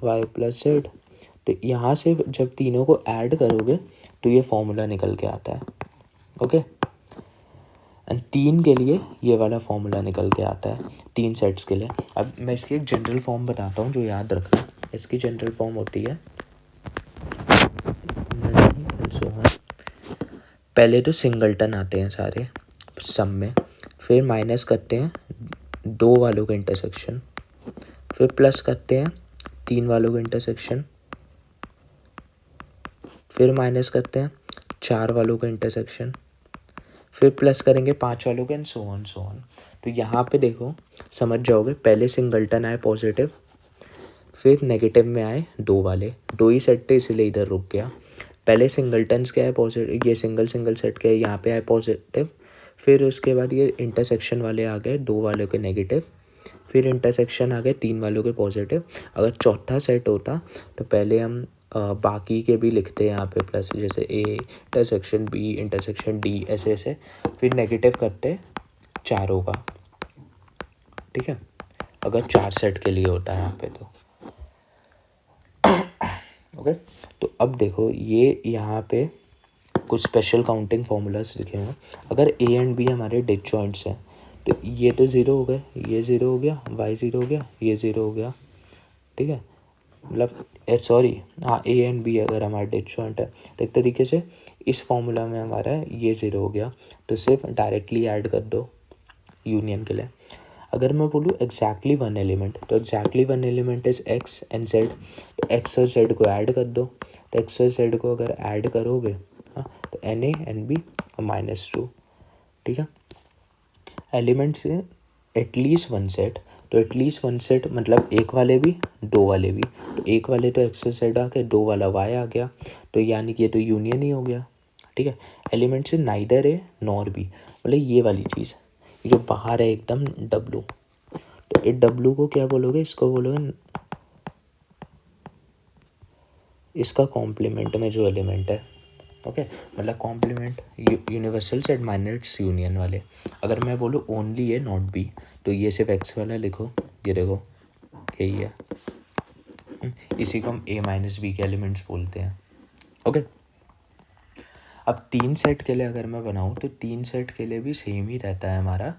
Y plus Z. तो यहाँ से जब तीनों को ऐड करोगे तो ये फॉर्मूला निकल के आता है। ओके, एंड 3 के लिए ये वाला फॉर्मूला निकल के आता है, 3 सेट्स के लिए। अब मैं इसकी एक जनरल फॉर्म बताता हूँ जो याद रखना। इसकी जनरल फॉर्म होती है, पहले तो सिंगलटन आते हैं सारे सम में, फिर माइनस करते हैं 2 वालों का इंटरसेक्शन, फिर प्लस करते हैं 3 वालों का इंटरसेक्शन, फिर माइनस करते हैं 4 वालों का इंटरसेक्शन, फिर प्लस करेंगे 5 वालों का, and so on so on. तो यहाँ पे देखो समझ जाओगे, पहले सिंगलटन आए पॉजिटिव, फिर नेगेटिव में आए 2 वाले, 2 ही सेट थे इसलिए इधर रुक गया। पहले सिंगलटन्स क्या है पॉजिटिव, ये सिंगल सेट क्या है, यहाँ पे आए पॉजिटिव, फिर उसके बाद ये इंटरसेक्शन वाले आ गए, 2 वालों के नेगेटिव, फिर इंटरसेक्शन आ गए 3 वालों के पॉजिटिव। अगर चौथा सेट होता तो पहले हम बाकी के भी लिखते हैं यहाँ पे प्लस, जैसे A intersection B intersection D, ऐसे ऐसे, फिर नेगेटिव करते चारों का, ठीक है, अगर 4 सेट के लिए होता है यहाँ पे तो। ओके, तो अब देखो ये यहाँ पे कुछ स्पेशल काउंटिंग फार्मूलाज लिखे हुए हैं। अगर ए एंड बी हमारे डिसजॉइंट्स हैं तो ये तो ज़ीरो हो गए, ये ज़ीरो हो गया, वाई ज़ीरो हो गया, ये ज़ीरो हो गया, ठीक है, मतलब सॉरी हाँ, ए एंड बी अगर हमारा डिसजॉइंट है तो एक तरीके से इस फॉर्मूला में हमारा ये ज़ीरो हो गया, तो सिर्फ डायरेक्टली ऐड कर दो यूनियन के लिए। अगर मैं बोलूँ एग्जैक्टली वन एलिमेंट, तो exactly one element is x and Z, तो एक्स और जेड को ऐड कर दो, तो एक्स और जेड को अगर ऐड करोगे हाँ तो एन ए एन बी -2, ठीक है। एलिमेंट से एटलीस्ट वन सेट, तो एटलीस्ट वन सेट मतलब एक वाले भी दो वाले भी, तो एक वाले तो एक्स और जेड आ गए, दो वाला वाई आ गया, तो यानी कि ये तो यूनियन ही हो गया, ठीक है। एलिमेंट से नाइदर ए नॉर बी, मतलब ये वाली चीज़ जो बाहर है एकदम डब्लू, तो ये डब्लू को क्या बोलोगे, इसको बोलोगे इसका कॉम्प्लीमेंट में जो एलिमेंट है, ओके, मतलब complement universal set minus union वाले। अगर मैं बोलूँ ओनली ए नॉट बी, तो ये सिर्फ एक्स वाला लिखो, ये देखो यही है, इसी को हम ए माइनस बी के एलिमेंट्स बोलते हैं, ओके। अब 3 सेट के लिए अगर मैं बनाऊँ तो 3 सेट के लिए भी सेम ही रहता है हमारा।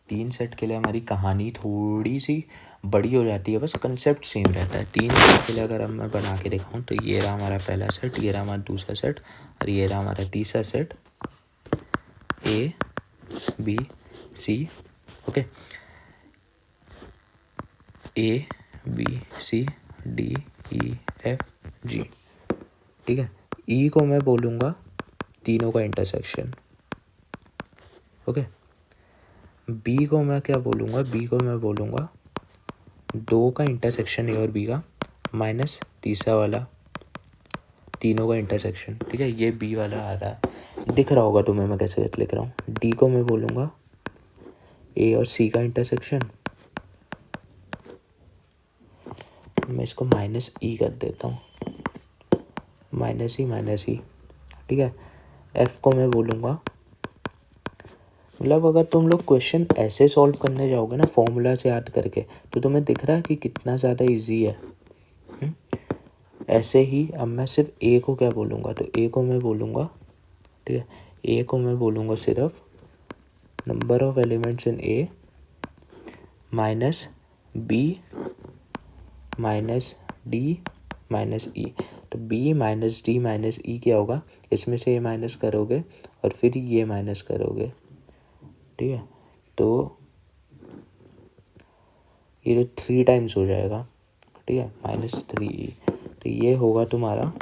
3 सेट के लिए हमारी कहानी थोड़ी सी बड़ी हो जाती है, बस कंसेप्ट सेम रहता है। 3 सेट के लिए अगर अब मैं बना के दिखाऊँ तो ये रहा हमारा पहला सेट, ये रहा हमारा दूसरा सेट, और ये रहा हमारा तीसरा set, A B C, okay, A B C D E F G, ठीक है। ई को मैं बोलूँगा तीनों का इंटरसेक्शन, ओके। बी को मैं क्या बोलूँगा, बी को मैं बोलूँगा दो का इंटरसेक्शन ए और बी का माइनस तीसरा वाला तीनों का इंटरसेक्शन, ठीक है। ये बी वाला आ रहा है, दिख रहा होगा तुम्हें मैं कैसे लिख रहा हूँ। डी को मैं बोलूँगा ए और सी का इंटरसेक्शन, मैं इसको माइनस ई कर देता हूँ, माइनस ई, ठीक है। एफ को मैं बोलूँगा, मतलब अगर तुम लोग क्वेश्चन ऐसे सॉल्व करने जाओगे ना फॉर्मूला से याद करके, तो तुम्हें दिख रहा है कि कितना ज़्यादा इजी है। ऐसे ही अब मैं सिर्फ ए को क्या बोलूँगा, तो ए को मैं बोलूँगा, ठीक है, ए को मैं बोलूँगा सिर्फ number of elements in A minus B minus D minus E, तो B minus D minus E क्या होगा, इसमें से ए माइनस करोगे और फिर ये माइनस करोगे, ठीक है, तो ये 3 टाइम्स हो जाएगा, ठीक है, -3, तो ये होगा तुम्हारा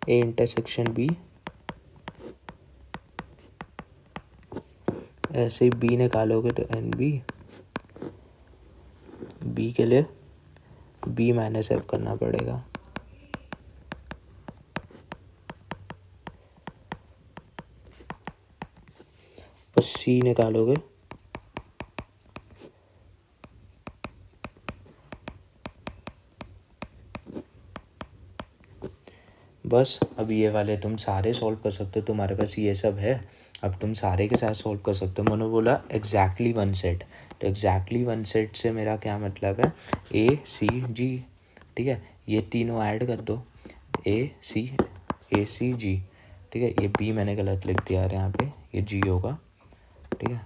ए इंटरसेक्शन बी, ऐसे ही बी निकालोगे तो एन बी के लिए बी माइनस एफ करना पड़ेगा, बस सी निकालोगे बस। अब ये वाले तुम सारे सॉल्व कर सकते हो, तुम्हारे पास ये सब है, अब तुम सारे के साथ सॉल्व कर सकते हो। मैंने बोला एग्जैक्टली वन सेट, तो एग्जैक्टली वन सेट से मेरा क्या मतलब है, ए सी जी, ठीक है, ये तीनों ऐड कर दो, ए सी जी, ठीक है। ये बी मैंने गलत लिख दिया यार यहाँ पे, ये जी होगा, ठीक है।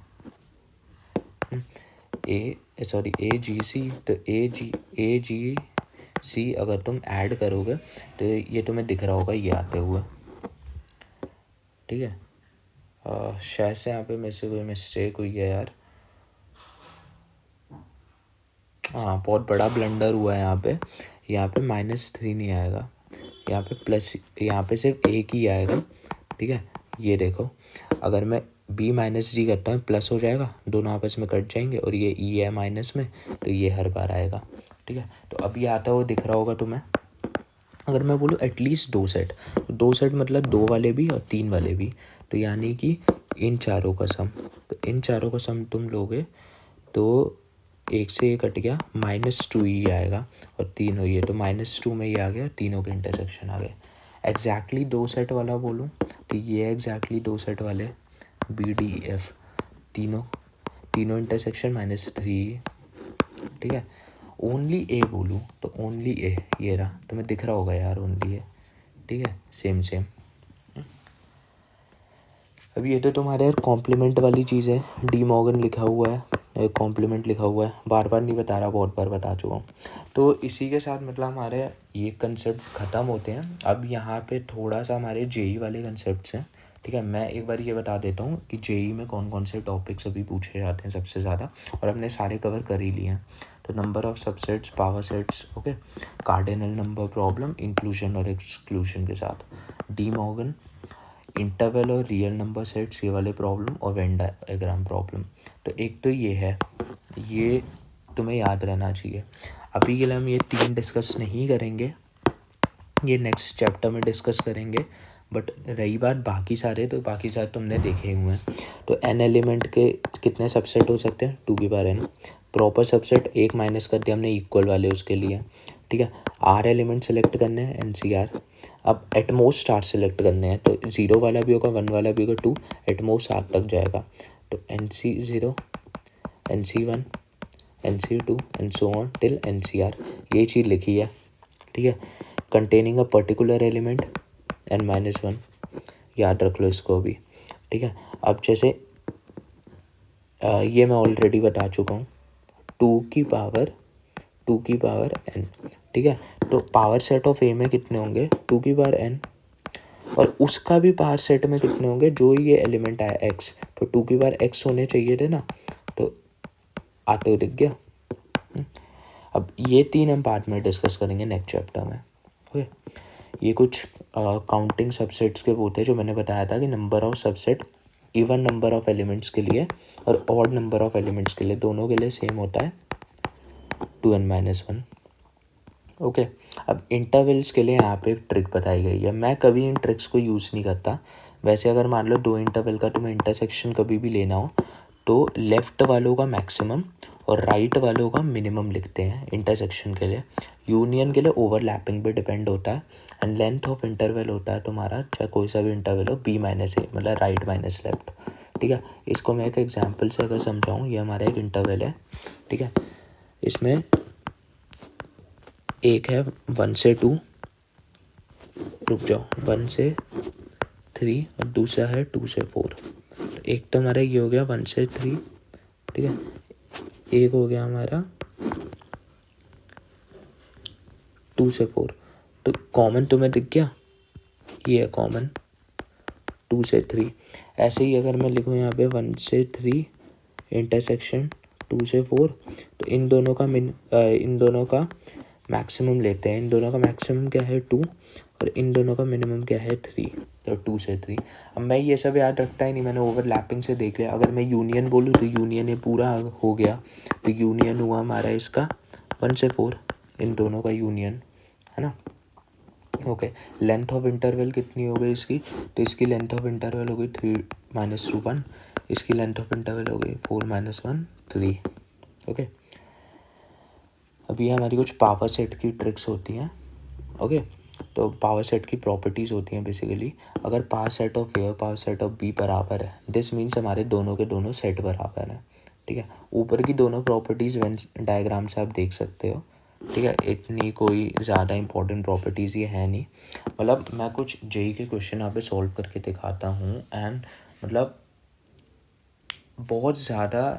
ए जी सी, तो ए जी सी अगर तुम ऐड करोगे तो ये तुम्हें दिख रहा होगा ये आते हुए, ठीक है। शायद से यहाँ पे मेरे से कोई मिस्टेक हुई है यार, हाँ बहुत बड़ा ब्लंडर हुआ है यहाँ पे -3 नहीं आएगा, यहाँ पे प्लस, यहाँ पे सिर्फ एक ही आएगा, ठीक है। ये देखो अगर मैं b माइनस डी करता हूँ प्लस हो जाएगा, दोनों आपस में कट जाएंगे और ये e है माइनस में, तो ये हर बार आएगा, ठीक है। तो अब ये आता हुआ दिख रहा होगा तुम्हें, अगर मैं बोलूँ एटलीस्ट 2 सेट, तो 2 सेट मतलब 2 वाले भी और 3 वाले भी, तो यानी कि इन चारों का सम, तो इन चारों का सम तुम लोगे तो 1 से ये कट गया, -2 ही आएगा और 3 हुई है तो -2 में ये आ गया, तीनों के इंटरसेक्शन आ गए। एग्जैक्टली 2 सेट वाला बोलूँ तो ये एग्जैक्टली 2 सेट वाले BDF, तीनों इंटरसेक्शन -3, ठीक है। ओनली ए बोलूँ तो ओनली ए, ये रहा, तुम्हें दिख रहा होगा यार ओनली ए, ठीक है, सेम। अब ये तो तुम्हारे यार कॉम्प्लीमेंट वाली चीज़ है, डी मॉर्गन लिखा हुआ है, कॉम्प्लीमेंट लिखा हुआ है, बार बार नहीं बता रहा, बहुत बार बता चुका हूँ। तो इसी के साथ मतलब हमारे ये कंसेप्ट ख़त्म होते हैं। अब यहाँ पे थोड़ा सा हमारे जेई वाले कंसेप्ट्स हैं, ठीक है। मैं एक बार ये बता देता हूँ कि जेई में कौन कौन से टॉपिक्स अभी पूछे जाते हैं सबसे ज़्यादा, और हमने सारे कवर कर ही लिए हैं। तो number of subsets, power sets, okay, cardinal number problem, inclusion और एक्सक्लूजन के साथ, डी मॉर्गन, इंटरवल और रियल नंबर सेट्स, ये वाले प्रॉब्लम, और वेन डायग्राम प्रॉब्लम। तो एक तो ये है, ये तुम्हें याद रहना चाहिए। अभी के लिए हम ये 3 डिस्कस नहीं करेंगे, ये नेक्स्ट चैप्टर में डिस्कस करेंगे। बट रही बात बाकी सारे, तो बाकी सारे तुमने देखे हुए हैं। तो n एलिमेंट के कितने सबसेट हो सकते हैं, 2n। प्रॉपर सबसेट एक माइनस कर दिया हमने इक्वल वाले उसके लिए, ठीक है। r एलिमेंट सेलेक्ट करने हैं, NCR। अब एटमोस्ट r सेलेक्ट करने हैं, तो 0 वाला भी होगा, 1 वाला भी होगा, 2 एटमोस्ट r तक जाएगा। तो NC0, NC1, NC2 and so on till NCR, ये चीज़ लिखी है, ठीक है। Containing a particular element n-1, याद रख लो इसको भी, ठीक है। अब जैसे ये मैं ऑलरेडी बता चुका हूँ, 2 की पावर n, ठीक है। तो पावर सेट ऑफ ए में कितने होंगे, 2 की पावर n, और उसका भी पावर सेट में कितने होंगे, जो ये एलिमेंट आया x, तो 2 की पावर x होने चाहिए थे ना, तो आते हुए दिख गया। अब ये 3 हम पार्ट में डिस्कस करेंगे नेक्स्ट चैप्टर में, ओके। ये कुछ काउंटिंग सबसेट्स के वो थे जो मैंने बताया था कि number of subset even number of elements के लिए और ऑड नंबर ऑफ एलिमेंट्स के लिए, दोनों के लिए सेम होता है 2n-1, ओके। अब इंटरवल्स के लिए यहाँ पे एक ट्रिक बताई गई है, मैं कभी इन ट्रिक्स को यूज़ नहीं करता। वैसे अगर मान लो 2 इंटरवल का तुम्हें इंटरसेक्शन कभी भी लेना हो, तो लेफ़्ट वालों का मैक्सिमम और राइट वालों का मिनिमम लिखते हैं इंटरसेक्शन के लिए। यूनियन के लिए ओवरलैपिंग पे डिपेंड होता है, एंड लेंथ ऑफ इंटरवल होता है तुम्हारा, चाहे कोई सा भी इंटरवल हो, B-A, मतलब राइट माइनस लेफ्ट, ठीक है। इसको मैं एक एग्जांपल से अगर समझाऊँ, ये हमारा एक इंटरवल है, ठीक है। इसमें एक है 1 से 2, रुक जाओ, 1 से 3, और दूसरा है 2 से 4। तो एक तो हमारा ये हो गया 1 से 3, ठीक है। एक हो गया हमारा 2 से 4, तो कॉमन तुम्हें दिख गया, ये है कॉमन 2 से 3। ऐसे ही अगर मैं लिखूँ यहाँ पे 1 से 3 इंटरसेक्शन 2 से 4, तो इन दोनों का मैक्सिमम लेते हैं। इन दोनों का मैक्सिमम क्या है 2, और इन दोनों का मिनिमम क्या है 3, तो 2 से 3। अब मैं ये सब याद रखता ही नहीं, मैंने ओवरलैपिंग से देख लिया। अगर मैं यूनियन बोलूँ तो यूनियन ये पूरा हो गया, तो यूनियन हुआ हमारा इसका 1 से 4, इन दोनों का यूनियन, है ना, ओके। लेंथ ऑफ इंटरवल कितनी हो गई इसकी, तो इसकी लेंथ ऑफ इंटरवल हो गई 3-2-1, इसकी लेंथ ऑफ इंटरवल हो गई 4-1 3, ओके। अब ये हमारी कुछ पावर सेट की ट्रिक्स होती हैं, ओके। तो पावर सेट की प्रॉपर्टीज़ होती हैं बेसिकली, अगर पावर सेट ऑफ ए और पावर सेट ऑफ बी बराबर है, दिस मीन्स हमारे दोनों के दोनों सेट बराबर हैं, ठीक है। ऊपर की दोनों प्रॉपर्टीज़ वेन डायग्राम से आप देख सकते हो, ठीक है। इतनी कोई ज़्यादा इंपॉर्टेंट प्रॉपर्टीज़ ये है नहीं, मतलब मैं कुछ जेई के क्वेश्चन यहाँ पे सॉल्व करके दिखाता हूँ, एंड मतलब बहुत ज़्यादा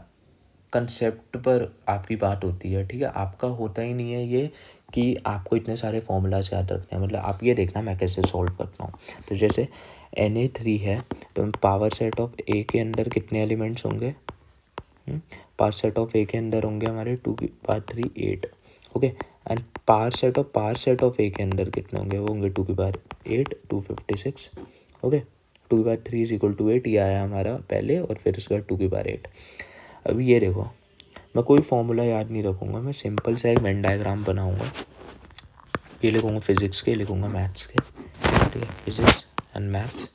कंसेप्ट पर आपकी बात होती है, ठीक है। आपका होता ही नहीं है ये कि आपको इतने सारे फॉर्मूलाज याद रखने हैं, मतलब आप ये देखना मैं कैसे सॉल्व करता हूँ। तो जैसे Na3 है, तो पावर सेट ऑफ ए के अंदर कितने एलिमेंट्स होंगे, पावर सेट ऑफ ए के अंदर होंगे हमारे 2 की power 3 8, okay. And power set of A के अंदर कितने होंगे, वो होंगे 2 की पावर 8 256, ओके। 2 की पावर 3 इज इक्वल टू 8, ये आया हमारा पहले, और फिर उसके बाद 2 की पावर 8। अभी ये देखो, मैं कोई फॉर्मूला याद नहीं रखूँगा, मैं सिंपल सा एक वेन डायग्राम बनाऊँगा, ये लिखूँगा फिजिक्स के, लिखूँगा मैथ्स के, ठीक है, फिजिक्स एंड मैथ्स।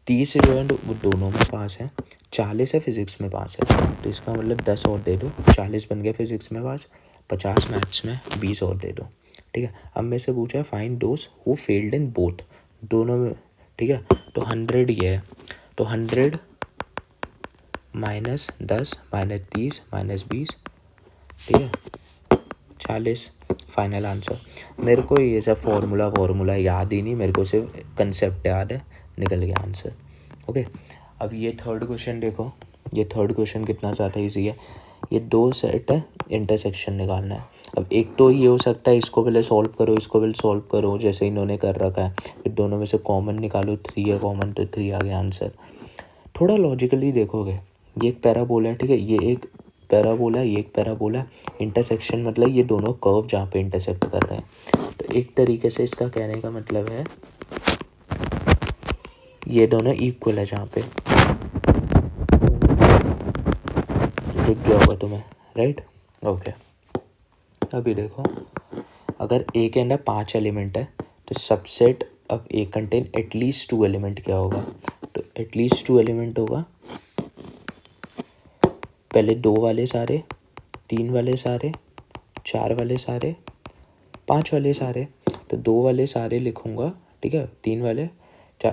30 जो है वो दोनों में पास है, 40 है फिजिक्स में पास है, तो इसका मतलब 10 और दे दो, 40 बन गया फिजिक्स में पास, 50 मैथ्स में, 20 और दे दो, ठीक है। अब मेरे से पूछा है find those who failed in both, दोनों में, ठीक है। तो 100 ये है, तो 100 -10 -30 -20, ठीक है, 40 फाइनल आंसर। मेरे को ये सब फॉर्मूला याद ही नहीं, मेरे को सिर्फ कंसेप्ट याद है, निकल गया आंसर। ओके, अब ये थर्ड क्वेश्चन देखो, ये थर्ड क्वेश्चन कितना ज़्यादा इजी है। ये 2 सेट है, इंटरसेक्शन निकालना है। अब एक तो ये हो सकता है इसको पहले सॉल्व करो, इसको पहले सॉल्व करो, जैसे इन्होंने कर रखा है, फिर दोनों में से कॉमन निकालो, 3 है कॉमन तो 3 आ गया आंसर। थोड़ा लॉजिकली देखोगे, ये एक पैराबोला है, ठीक है, ये एक पैराबोला, ये एक पैराबोला, इंटरसेक्शन मतलब ये दोनों कर्व जहाँ पे इंटरसेक्ट कर रहे हैं। तो एक तरीके से इसका कहने का मतलब है ये दोनों इक्वल है जहाँ पे, दिख गया होगा तुम्हें, राइट। ओके, अभी देखो, अगर ए के अंदर 5 एलिमेंट है तो सबसेट अब ए कंटेन एटलीस्ट 2 एलिमेंट क्या होगा, तो एटलीस्ट 2 एलिमेंट होगा, पहले 2 वाले सारे, 3 वाले सारे, 4 वाले सारे, 5 वाले सारे। तो 2 वाले सारे लिखूँगा, ठीक है, 3 वाले,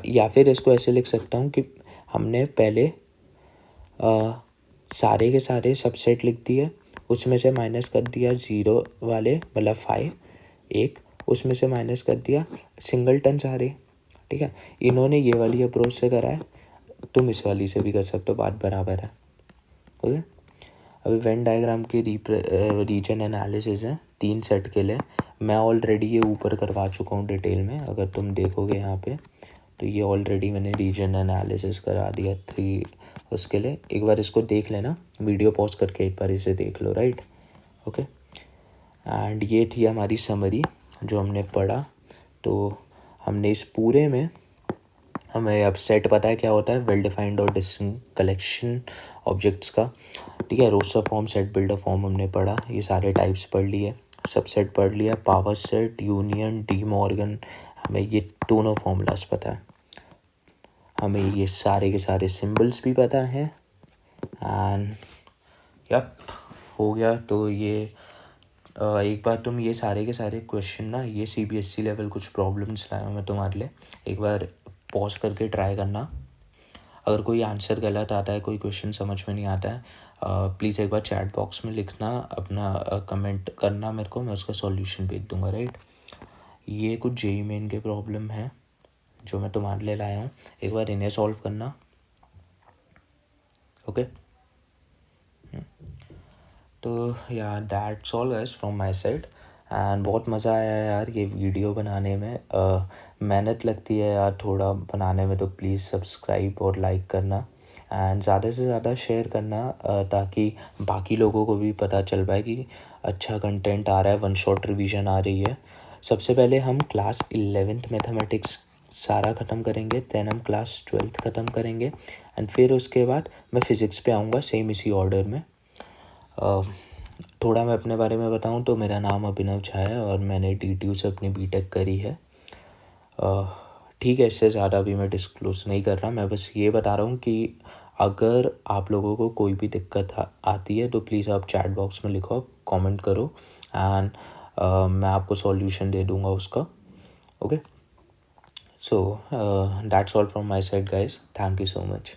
या फिर इसको ऐसे लिख सकता हूँ कि हमने पहले सारे के सारे सबसेट लिख दिए, उसमें से माइनस कर दिया 0 वाले मतलब 5, एक उसमें से माइनस कर दिया सिंगलटन सारे, ठीक है। इन्होंने ये वाली अप्रोच से करा है, तुम इस वाली से भी कर सकते हो, बात बराबर है। ओके, अभी वेन डायग्राम की रीजन एनालिसिस है 3 सेट के लिए, मैं ऑलरेडी ये ऊपर करवा चुका हूँ डिटेल में, अगर तुम देखोगे यहाँ पे तो ये ऑलरेडी मैंने रीजन एनालिसिस करा दिया 3 उसके लिए। एक बार इसको देख लेना, वीडियो पॉज करके एक बार इसे देख लो, राइट। ओके, एंड ये थी हमारी समरी जो हमने पढ़ा। तो हमने इस पूरे में, हमें अब सेट पता है क्या होता है, वेल डिफाइंड और डिस्टिंक्ट कलेक्शन ऑब्जेक्ट्स का, ठीक है। Roster form, set builder form हमने पढ़ा, ये सारे टाइप्स पढ़ लिए, सबसेट पढ़ लिया, power set, union, De Morgan, हमें ये दोनों फॉर्मूलाज पता है, हमें ये सारे के सारे सिंबल्स भी पता है, एंड यप हो गया। तो ये एक बार तुम ये सारे के सारे क्वेश्चन ना, ये CBSE लेवल कुछ प्रॉब्लम्स लाया हूँ मैं तुम्हारे लिए, एक बार पॉज करके ट्राई करना। अगर कोई आंसर गलत आता है, कोई क्वेश्चन समझ में नहीं आता है, प्लीज़ एक बार चैट बॉक्स में लिखना, अपना कमेंट करना मेरे को, मैं उसका सॉल्यूशन भेज दूंगा, राइट। ये कुछ JEE मेन के प्रॉब्लम है जो मैं तुम्हारे लिए लाया हूँ, एक बार इन्हें सॉल्व करना। ओके, तो यार that's all guys from my side, and बहुत मज़ा आया यार ये वीडियो बनाने में, मेहनत लगती है यार थोड़ा बनाने में, तो प्लीज़ सब्सक्राइब और लाइक करना, एंड ज़्यादा से ज़्यादा शेयर करना, ताकि बाकी लोगों को भी पता चल पाए कि अच्छा कंटेंट आ रहा है, वन शॉट रिवीजन आ रही है। सबसे पहले हम क्लास 11th मैथमेटिक्स सारा ख़त्म करेंगे, देन हम क्लास 12th ख़त्म करेंगे, एंड फिर उसके बाद मैं फ़िज़िक्स पे आऊँगा, सेम इसी ऑर्डर में। थोड़ा मैं अपने बारे में बताऊं तो मेरा नाम अभिनव झा है और मैंने DTU से अपनी BTech करी है, ठीक है। इससे ज़्यादा भी मैं डिस्क्लोज़ नहीं कर रहा, मैं बस ये बता रहा हूँ कि अगर आप लोगों को कोई भी दिक्कत आती है तो प्लीज़ आप चैट बॉक्स में लिखो, कमेंट करो, एंड मैं आपको सॉल्यूशन दे दूँगा उसका। Okay, so that's all from my side guys, thank you so much.